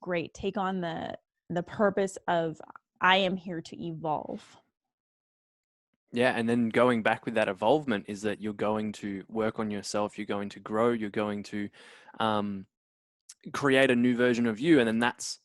great. Take on the purpose of I am here to evolve. Yeah, and then going back with that evolvement is that you're going to work on yourself, you're going to grow, you're going to create a new version of you. And then that's,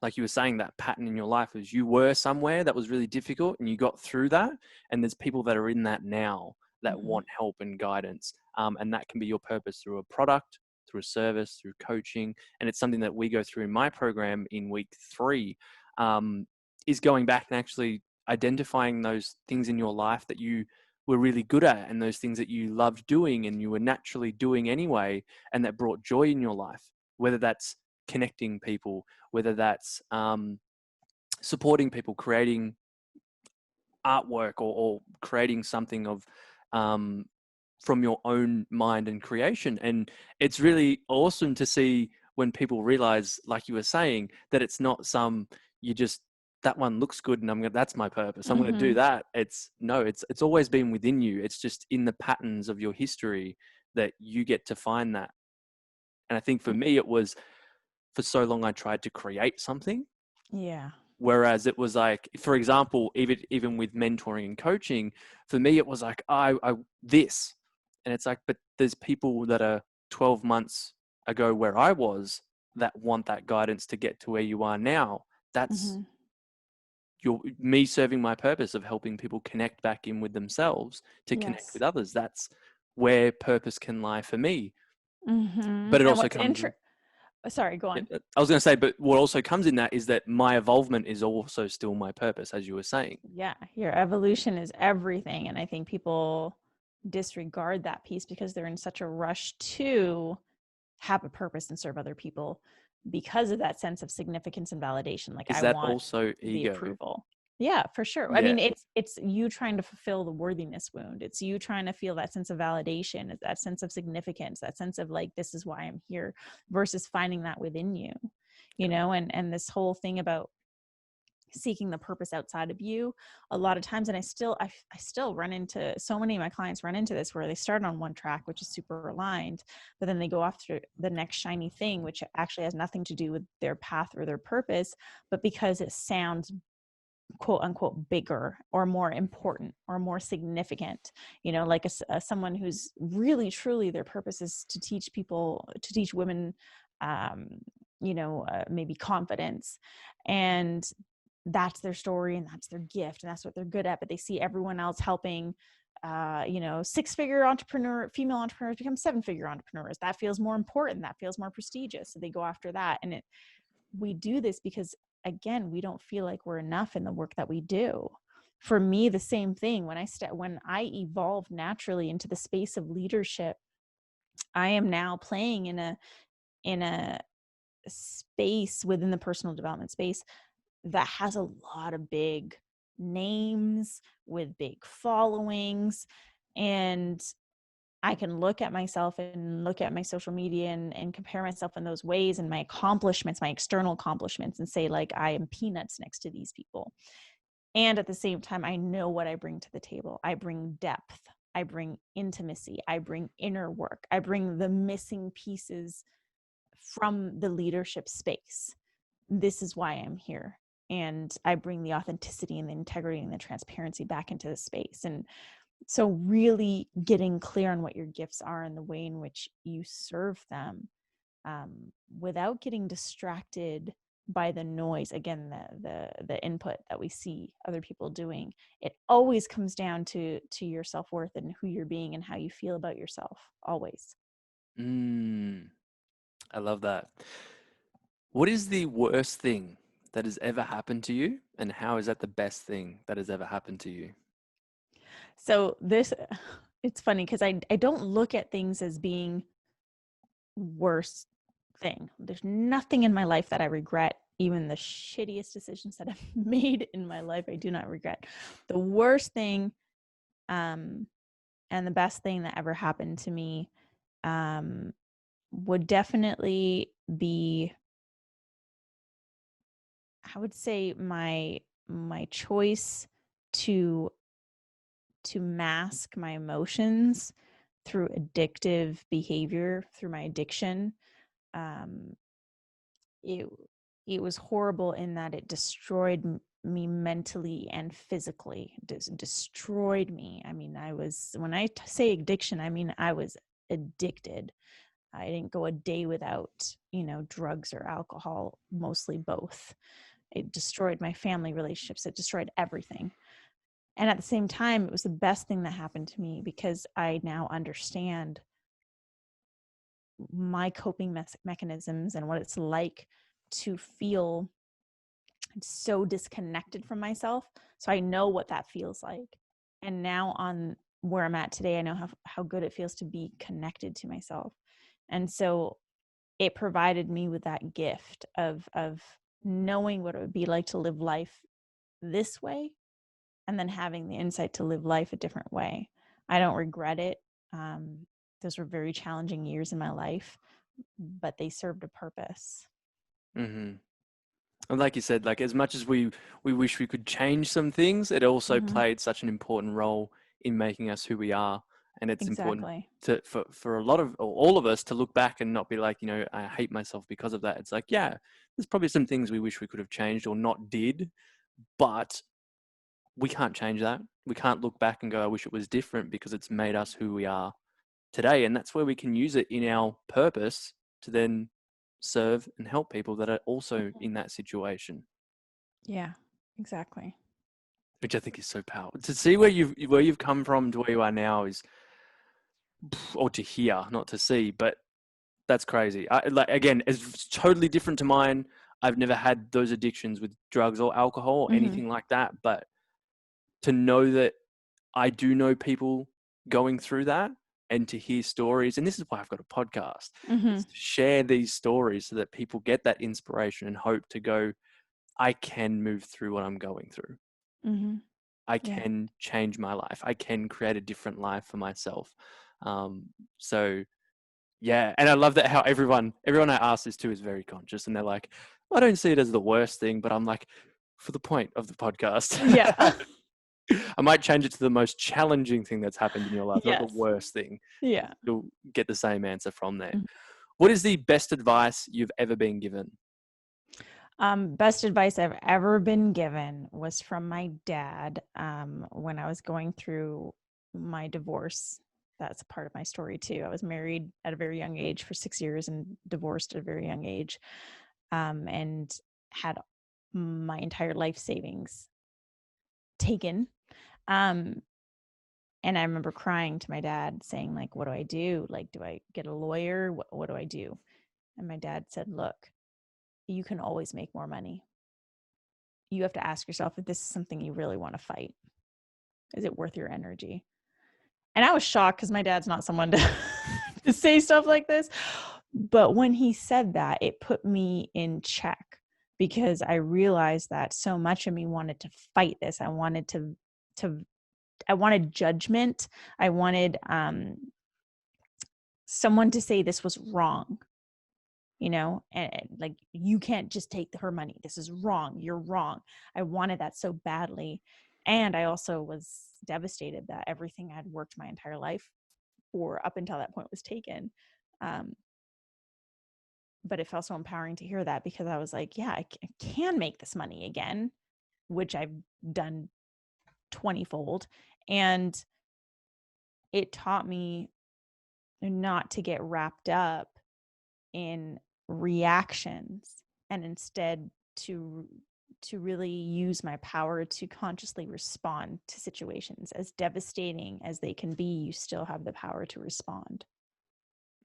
like you were saying, that pattern in your life is you were somewhere that was really difficult and you got through that. And there's people that are in that now that want help and guidance. And that can be your purpose through a product, through a service, through coaching. And it's something that we go through in my program in week 3, is going back and actually identifying those things in your life that you were really good at and those things that you loved doing and you were naturally doing anyway, and that brought joy in your life, whether that's connecting people, whether that's supporting people, creating artwork, or creating something of from your own mind and creation. And it's really awesome to see when people realize, like you were saying, that it's not that one looks good and that's my purpose, I'm going to do that. It's always been within you. It's just in the patterns of your history that you get to find that. And I think for me, it was, for so long I tried to create something. Yeah. Whereas it was like, for example, even with mentoring and coaching, for me, it was like, I this. And it's like, but there's people that are 12 months ago where I was that want that guidance to get to where you are now. That's me serving my purpose of helping people connect back in with themselves to connect Yes. with others. That's where purpose can lie for me. But it And also what's comes sorry, go on. I was going to say, but what also comes in that is that my evolvement is also still my purpose, as you were saying. Yeah, your evolution is everything. And I think people disregard that piece because they're in such a rush to have a purpose and serve other people because of that sense of significance and validation. Like, Is I that want also the ego? approval. Yeah, for sure. I Yeah. mean, it's you trying to fulfill the worthiness wound. It's you trying to feel that sense of validation, that sense of significance, that sense of like, this is why I'm here, versus finding that within you, and this whole thing about seeking the purpose outside of you a lot of times. And I still run into, so many of my clients run into this, where they start on one track, which is super aligned, but then they go after the next shiny thing, which actually has nothing to do with their path or their purpose, but because it sounds quote unquote bigger or more important or more significant, like someone who's really truly their purpose is to teach women maybe confidence, and that's their story and that's their gift and that's what they're good at, but they see everyone else helping six-figure entrepreneur, female entrepreneurs become seven-figure entrepreneurs. That feels more important. That feels more prestigious. So they go after that. And we do this because, again, we don't feel like we're enough in the work that we do. For me, the same thing. When I evolved naturally into the space of leadership, I am now playing in a space within the personal development space that has a lot of big names with big followings. And I can look at myself and look at my social media and compare myself in those ways and my accomplishments, my external accomplishments, and say, like, I am peanuts next to these people. And at the same time, I know what I bring to the table. I bring depth, I bring intimacy, I bring inner work, I bring the missing pieces from the leadership space. This is why I'm here. And I bring the authenticity and the integrity and the transparency back into the space. And so really getting clear on what your gifts are and the way in which you serve them, without getting distracted by the noise, again, the input that we see other people doing. It always comes down to your self-worth and who you're being and how you feel about yourself, always. I love that. What is the worst thing that has ever happened to you, and how is that the best thing that has ever happened to you? So it's funny because I don't look at things as being worst thing. There's nothing in my life that I regret. Even the shittiest decisions that I've made in my life, I do not regret. The worst thing, and the best thing that ever happened to me, would definitely be, I would say, my choice to mask my emotions through addictive behavior, through my addiction. Um, it it was horrible in that it destroyed me mentally and physically. Destroyed me. I mean, when I say addiction, I mean I was addicted. I didn't go a day without, drugs or alcohol, mostly both. It destroyed my family relationships. It destroyed everything. And at the same time, it was the best thing that happened to me because I now understand my coping mechanisms and what it's like to feel so disconnected from myself. So I know what that feels like. And now on where I'm at today, I know how good it feels to be connected to myself. And so it provided me with that gift of knowing what it would be like to live life this way, and then having the insight to live life a different way. I don't regret it. Those were very challenging years in my life, but they served a purpose. Mm-hmm. And like you said, like as much as we wish we could change some things, it also Mm-hmm. played such an important role in making us who we are. And it's important Exactly. for a lot of, or all of us, to look back and not be like, I hate myself because of that. It's like, yeah, there's probably some things we wish we could have changed or not did, but we can't change that. We can't look back and go, I wish it was different, because it's made us who we are today. And that's where we can use it in our purpose to then serve and help people that are also in that situation. Yeah, exactly. Which I think is so powerful. To see where you've come from to where you are now is, or to hear, not to see, but that's crazy. Like, again, it's totally different to mine. I've never had those addictions with drugs or alcohol or Mm-hmm. anything like that, but to know that I do know people going through that, and to hear stories, and this is why I've got a podcast. Mm-hmm. It's to share these stories so that people get that inspiration and hope to go, I can move through what I'm going through. Mm-hmm. I Yeah. can change my life. I can create a different life for myself. Um, so yeah, and I love that how everyone I ask this to is very conscious, and they're like, I don't see it as the worst thing, but I'm like, for the point of the podcast, Yeah. I might change it to the most challenging thing that's happened in your life, not the Yes. worst thing. Yeah. You'll get the same answer from there. Mhm. What is the best advice you've ever been given? Best advice I've ever been given was from my dad, when I was going through my divorce. That's a part of my story too. I was married at a very young age for 6 years and divorced at a very young age, and had my entire life savings taken. Um, And I remember crying to my dad saying, like, what do I do? Like, do I get a lawyer? What do I do? And my dad said, look, you can always make more money. You have to ask yourself if this is something you really want to fight. Is it worth your energy? And I was shocked because my dad's not someone to, to say stuff like this. But when he said that, it put me in check because I realized that so much of me wanted to fight this. I wanted I wanted judgment. I wanted someone to say this was wrong, and like, you can't just take her money. This is wrong. You're wrong. I wanted that so badly. And I also was devastated that everything I'd worked my entire life for up until that point was taken. But it felt so empowering to hear that because I was like, yeah, I can make this money again, which I've done 20-fold. And it taught me not to get wrapped up in reactions and instead to really use my power to consciously respond to situations. As devastating as they can be, you still have the power to respond.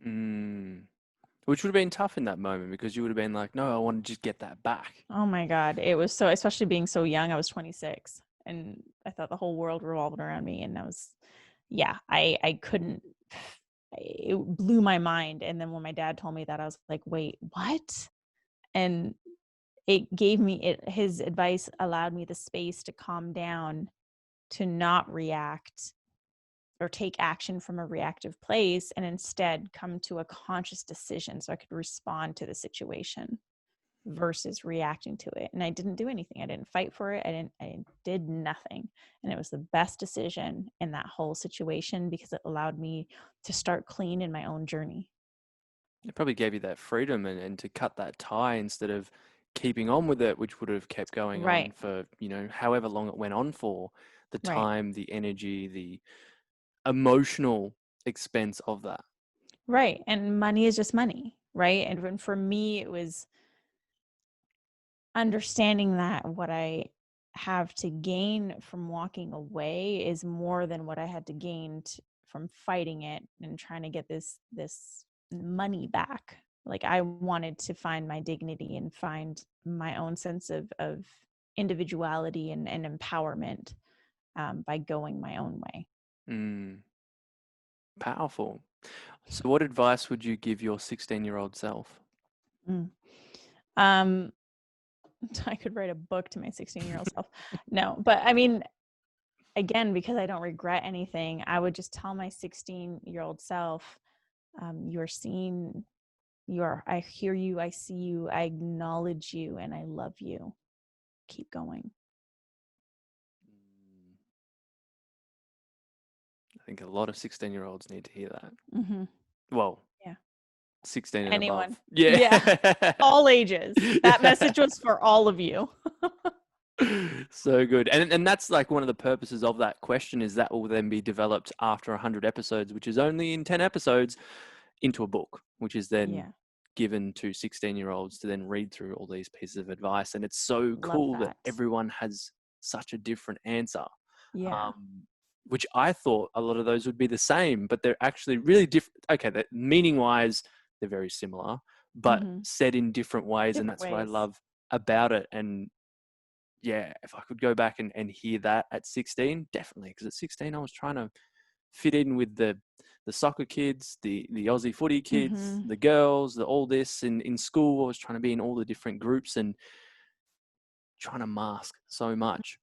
Which would have been tough in that moment because you would have been like, no, I want to just get that back. Oh my God. It was so, especially being so young. I was 26 and I thought the whole world revolved around me. And I couldn't, it blew my mind. And then when my dad told me that, I was like, wait, what? And it gave me his advice allowed me the space to calm down, to not react or take action from a reactive place, and instead come to a conscious decision so I could respond to the situation versus reacting to it. And I didn't do anything. I didn't fight for it. I did nothing. And it was the best decision in that whole situation because it allowed me to start clean in my own journey. It probably gave you that freedom and to cut that tie instead of keeping on with it, which would have kept going on Right. for, however long it went on for, the Right. time, the energy, the emotional expense of that. Right. And money is just money. Right. And for me, it was understanding that what I have to gain from walking away is more than what I had to gain from fighting it and trying to get this money back. Like, I wanted to find my dignity and find my own sense of individuality and empowerment by going my own way. Powerful. So what advice would you give your 16-year-old self? Mm. Um, I could write a book to my 16-year-old self. No, but I mean, again, because I don't regret anything, I would just tell my 16-year-old self, you are seen, I hear you, I see you, I acknowledge you, and I love you. Keep going. I think a lot of 16-year-olds need to hear that. Mm-hmm. Well, Yeah. 16 and Anyone. above. Yeah. Yeah. All ages. That message was for all of you. So good. And that's like one of the purposes of that question is that will then be developed after 100 episodes, which is only in 10 episodes, into a book, which is then Yeah. given to 16-year-olds to then read through all these pieces of advice. And it's so Love cool that that. everyone has such a different answer. Yeah. Which I thought a lot of those would be the same, but they're actually really different. Okay, that meaning-wise, they're very similar, but Mm-hmm. said in different ways. And Different that's what I ways. love about it. And yeah, if I could go back and hear that at 16, definitely. Because at 16, I was trying to fit in with the soccer kids, the Aussie footy kids, Mm-hmm. the girls, all this. In school, I was trying to be in all the different groups and trying to mask so much,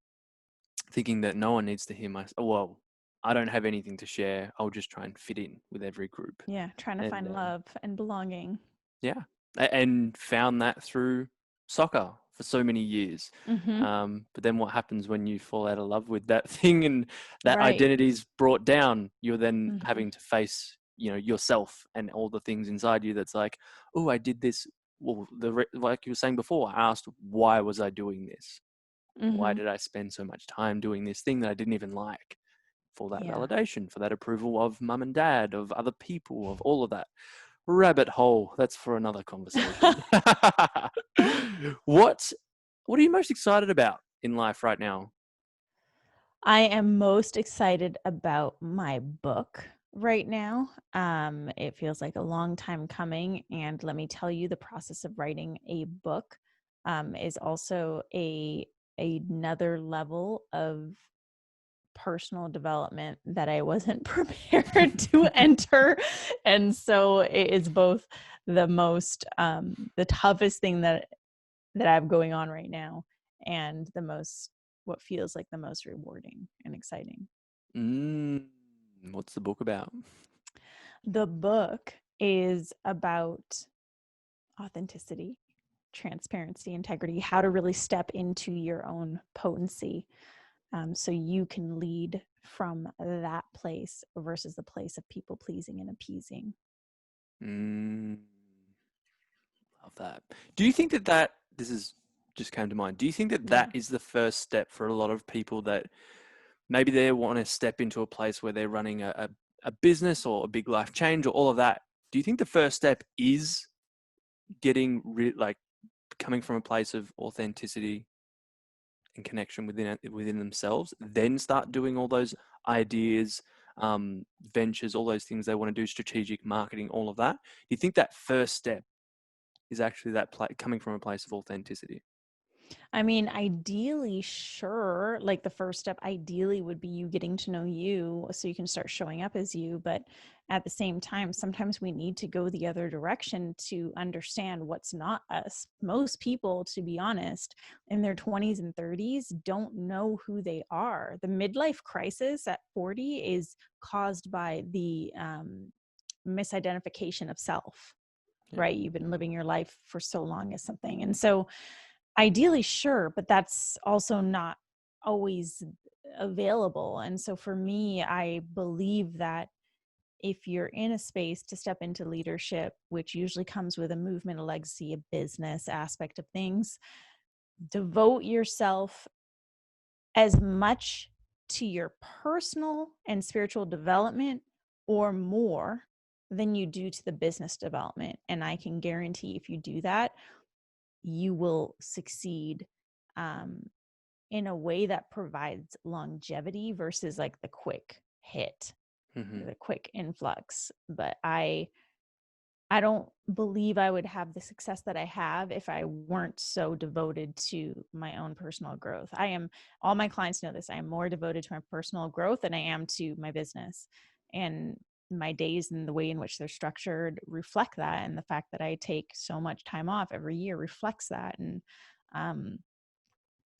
thinking that no one needs to hear my, well, I don't have anything to share. I'll just try and fit in with every group. Yeah. Trying to And find love and belonging. yeah, and found that through soccer for so many years. Mm-hmm. But then what happens when you fall out of love with that thing and that Right. identity is brought down? You're then Mm-hmm. having to face, yourself and all the things inside you that's like, oh, I did this. Well, like you were saying before, I asked, why was I doing this? Why Mm-hmm. did I spend so much time doing this thing that I didn't even like? For that Yeah. validation, for that approval of mum and dad, of other people, of all of that. Rabbit hole. That's for another conversation. what What are you most excited about in life right now? I am most excited about my book right now. It feels like a long time coming, and let me tell you, the process of writing a book is also another level of personal development that I wasn't prepared to enter. And so it is both the toughest thing that I have going on right now, and what feels like the most rewarding and exciting. Mm, what's the book about? The book is about authenticity, transparency, integrity, how to really step into your own potency, so you can lead from that place versus the place of people pleasing and appeasing. Mm, love that. Do you think that this is just came to mind? Do you think that Yeah. is the first step for a lot of people that maybe they want to step into a place where they're running a business or a big life change or all of that? Do you think the first step is getting like coming from a place of authenticity and connection within themselves, then start doing all those ideas, ventures, all those things they want to do, strategic marketing, all of that? Do you think that first step is actually coming from a place of authenticity? I mean, ideally, sure. Like the first step, ideally, would be you getting to know you so you can start showing up as you. But at the same time, sometimes we need to go the other direction to understand what's not us. Most people, to be honest, in their 20s and 30s don't know who they are. The midlife crisis at 40 is caused by the misidentification of self, Yeah. right? You've been living your life for so long as something. And so, ideally, sure, but that's also not always available. And so for me, I believe that if you're in a space to step into leadership, which usually comes with a movement, a legacy, a business aspect of things, devote yourself as much to your personal and spiritual development or more than you do to the business development. And I can guarantee if you do that, you will succeed um, in a way that provides longevity versus like the quick hit, Hmm. the quick influx. But I don't believe I would have the success that I have if I weren't so devoted to my own personal growth. All my clients know this. I am more devoted to my personal growth than I am to my business. And my days and the way in which they're structured reflect that. And the fact that I take so much time off every year reflects that. And um,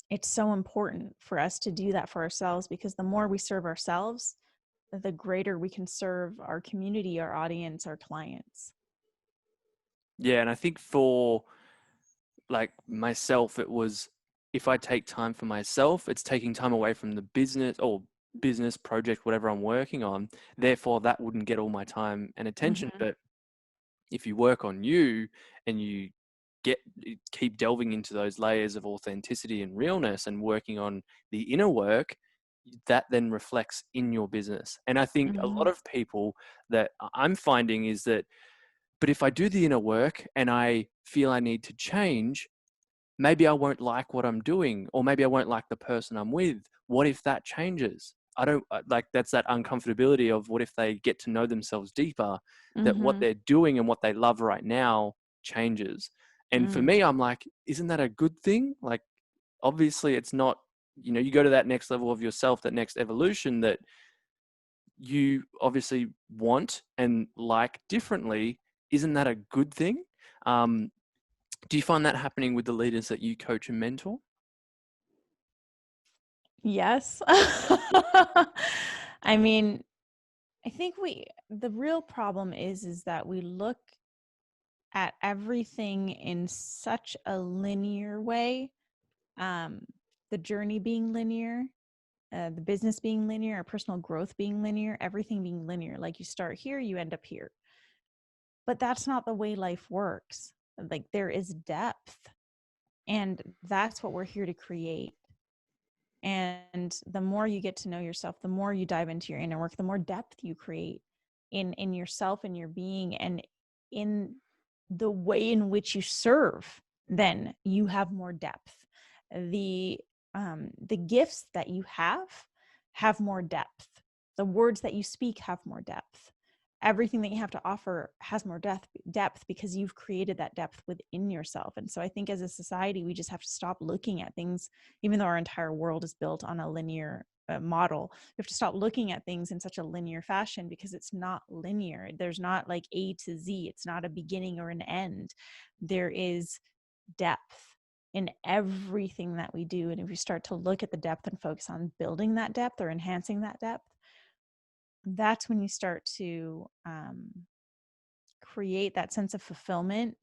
it's so important for us to do that for ourselves, because the more we serve ourselves, the greater we can serve our community, our audience, our clients. Yeah, and I think for like myself, it was, if I take time for myself, it's taking time away from the business project, whatever I'm working on. Therefore, that wouldn't get all my time and attention. Mm-hmm. But if you work on you and you get keep delving into those layers of authenticity and realness and working on the inner work, that then reflects in your business. And I think a Mm-hmm. lot of people that I'm finding is that, but if I do the inner work and I feel I need to change, maybe I won't like what I'm doing, or maybe I won't like the person I'm with. What if that changes? I don't like, that's that uncomfortability of what if they get to know themselves deeper, that what Mm-hmm. they're doing and what they love right now changes. And for Mm. me, I'm like, isn't that a good thing? Like, obviously it's not, you go to that next level of yourself, that next evolution that you obviously want and like differently. Isn't that a good thing? Um, do you find that happening with the leaders that you coach and mentor? Yes. I mean, I think the real problem is that we look at everything in such a linear way. Um, the journey being linear, the business being linear, our personal growth being linear, everything being linear. Like you start here, you end up here. But that's not the way life works. Like there is depth, and that's what we're here to create. And the more you get to know yourself, the more you dive into your inner work, the more depth you create in yourself and your being, and in the way in which you serve, then you have more depth. The the gifts that you have have more depth. The words that you speak have more depth. Everything that you have to offer has more depth because you've created that depth within yourself. And so I think as a society, we just have to stop looking at things, even though our entire world is built on a linear model. We have to stop looking at things in such a linear fashion because it's not linear. There's not like A to Z. It's not a beginning or an end. There is depth in everything that we do. And if we start to look at the depth and focus on building that depth or enhancing that depth, that's when you start to create that sense of fulfillment.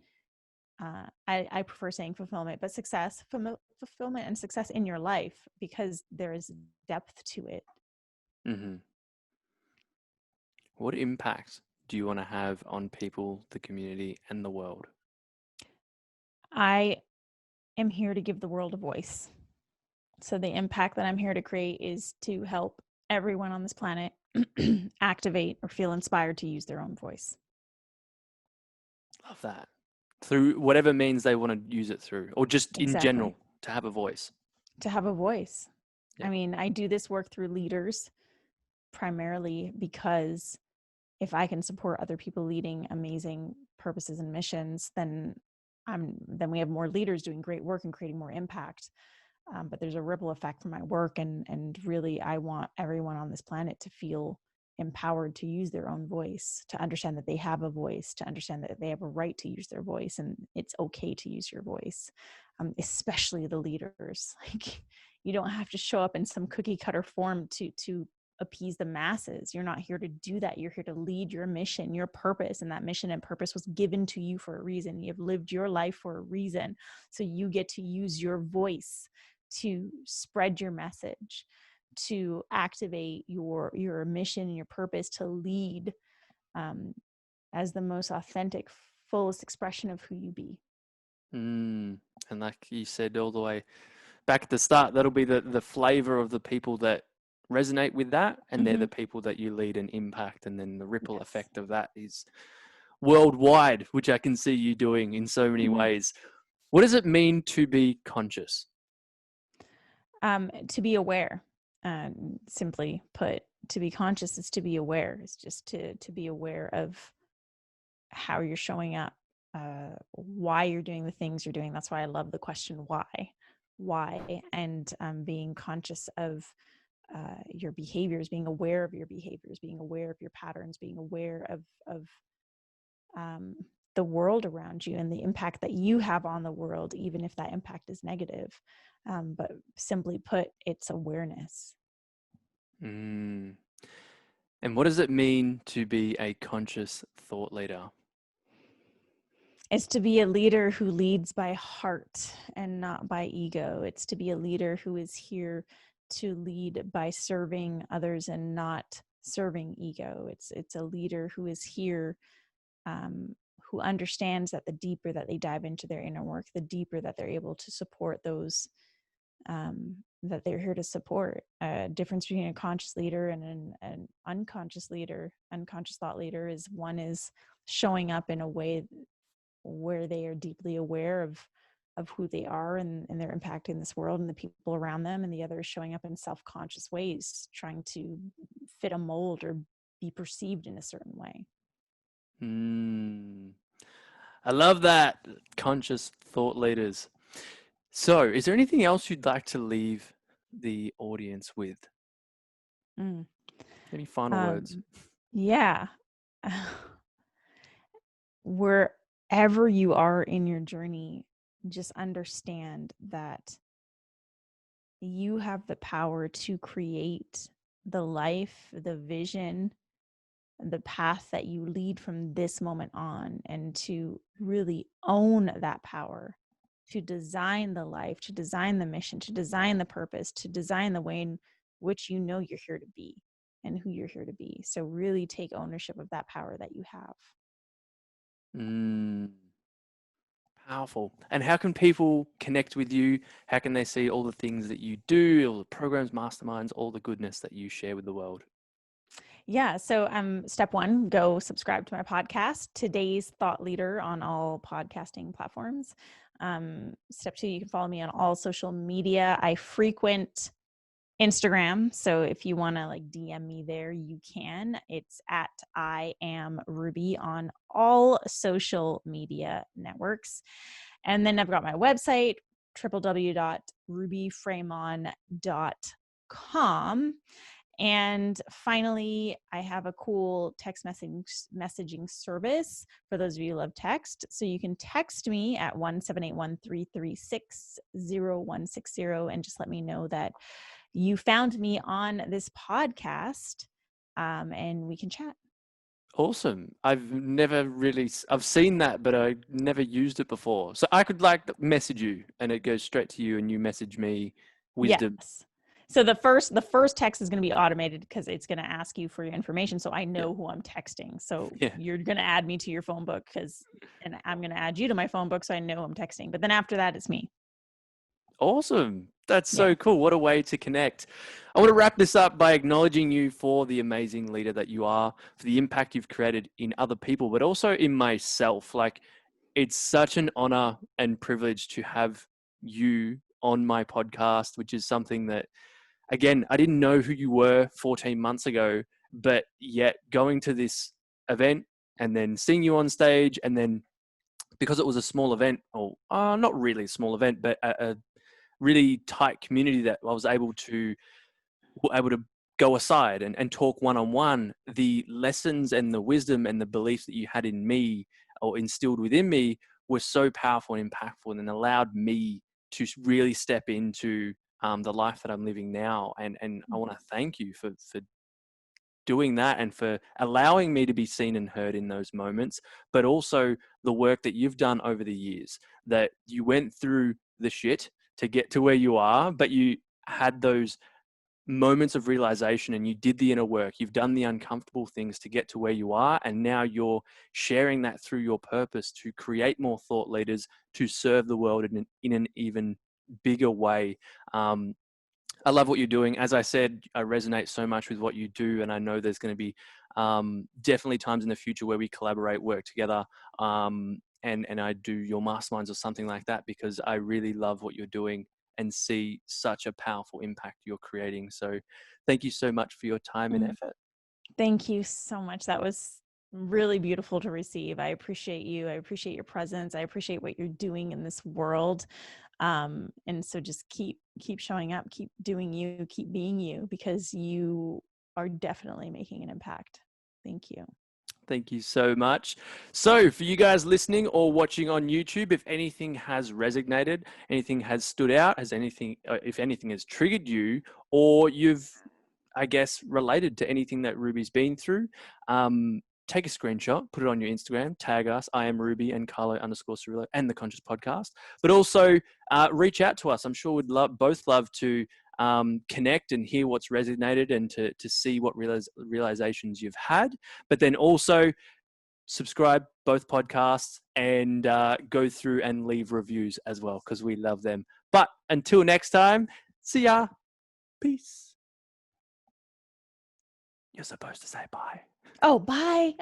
I prefer saying fulfillment, but fulfillment and success in your life, because there is depth to it. Mm-hmm. What impact do you want to have on people, the community, and the world? I am here to give the world a voice. So the impact that I'm here to create is to help everyone on this planet activate or feel inspired to use their own voice. Love that. Through whatever means they want to use it through, or just in Exactly. general, to have a voice. To have a voice. Yeah. I mean, I do this work through leaders primarily because if I can support other people leading amazing purposes and missions, then we have more leaders doing great work and creating more impact. But there's a ripple effect from my work, and really I want everyone on this planet to feel empowered to use their own voice, to understand that they have a voice, to understand that they have a right to use their voice, and it's okay to use your voice, especially the leaders. Like, you don't have to show up in some cookie cutter form to appease the masses. You're not here to do that. You're here to lead your mission, your purpose, and that mission and purpose was given to you for a reason. You've lived your life for a reason, so you get to use your voice to spread your message, to activate your mission and your purpose, to lead as the most authentic, fullest expression of who you be. And like you said all the way back at the start, that'll be the flavor of the people that resonate with that, and they're the people that you lead and impact, and then the ripple effect of that is worldwide, which I can see you doing in so many ways. What does it mean to be conscious? To be aware, simply put. To be conscious is to be aware. It's just to be aware of how you're showing up, why you're doing the things you're doing. That's why I love the question why, and being conscious of your behaviors, being aware of your behaviors, being aware of your patterns, being aware of the world around you and the impact that you have on the world, even if that impact is negative. But simply put, it's awareness. And what does it mean to be a conscious thought leader? It's to be a leader who leads by heart and not by ego. It's to be a leader who is here to lead by serving others and not serving ego. It's a leader who is here, who understands that the deeper that they dive into their inner work, the deeper that they're able to support those that they're here to support. Difference between a conscious leader and an unconscious leader, unconscious thought leader, is one is showing up in a way where they are deeply aware of who they are and their impact in this world and the people around them, and the other is showing up in self-conscious ways, trying to fit a mold or be perceived in a certain way. I love that. Conscious thought leaders. So, is there anything else you'd like to leave the audience with? Any final words? Yeah. Wherever you are in your journey, just understand that you have the power to create the life, the vision, the path that you lead from this moment on, and to really own that power to design the life, to design the mission, to design the purpose, to design the way in which you know you're here to be and who you're here to be. So really take ownership of that power that you have. Powerful. And how can people connect with you? How can they see all the things that you do, all the programs, masterminds, all the goodness that you share with the world? Yeah. So step one, go subscribe to my podcast, Today's Thought Leader, on all podcasting platforms. Step two, you can follow me on all social media. I frequent Instagram. So if you want to like DM me there, you can. It's at I am Ruby on all social media networks. And then I've got my website, www.rubyfremon.com. And finally, I have a cool text messaging service for those of you who love text. So you can text me at 1-781-336-0160 and just let me know that you found me on this podcast, and we can chat. Awesome. I've seen that, but I never used it before. So I could like message you and it goes straight to you and you message me wisdom. Yes. So the first text is going to be automated because it's going to ask you for your information. So I Yeah. know who I'm texting. So Yeah. you're going to add me to your phone book and I'm going to add you to my phone book so I know who I'm texting. But then after that, it's me. Awesome. That's Yeah. so cool. What a way to connect. I want to wrap this up by acknowledging you for the amazing leader that you are, for the impact you've created in other people, but also in myself. Like, it's such an honor and privilege to have you on my podcast, which is something that, again, I didn't know who you were 14 months ago, but yet going to this event and then seeing you on stage, and then because it was a small event, or not really a small event, but a really tight community that I was able to go aside and talk one-on-one, the lessons and the wisdom and the beliefs that you had in me or instilled within me were so powerful and impactful, and allowed me to really step into the life that I'm living now. And I want to thank you for doing that and for allowing me to be seen and heard in those moments, but also the work that you've done over the years, that you went through the shit to get to where you are, but you had those moments of realization and you did the inner work. You've done the uncomfortable things to get to where you are. And now you're sharing that through your purpose to create more thought leaders, to serve the world in an even bigger way. I love what you're doing. As I said, I resonate so much with what you do, and I know there's going to be definitely times in the future where we collaborate, work together, and I do your masterminds or something like that, because I really love what you're doing and see such a powerful impact you're creating. So, thank you so much for your time and Mm. effort. Thank you so much. That was really beautiful to receive. I appreciate you. I appreciate your presence. I appreciate what you're doing in this world. And so just keep showing up, keep doing you, keep being you, because you are definitely making an impact. Thank you. Thank you so much. So, for you guys listening or watching on YouTube, if anything has resonated, anything has stood out, if anything has triggered you, or you've, I guess, related to anything that Ruby's been through, take a screenshot, put it on your Instagram, tag us, I am Ruby and Carlo _Cirillo and the Conscious Podcast. But also reach out to us. I'm sure we'd both love to connect and hear what's resonated and to see what realizations you've had. But then also subscribe both podcasts and go through and leave reviews as well, because we love them. But until next time, see ya. Peace. You're supposed to say bye. Oh, bye.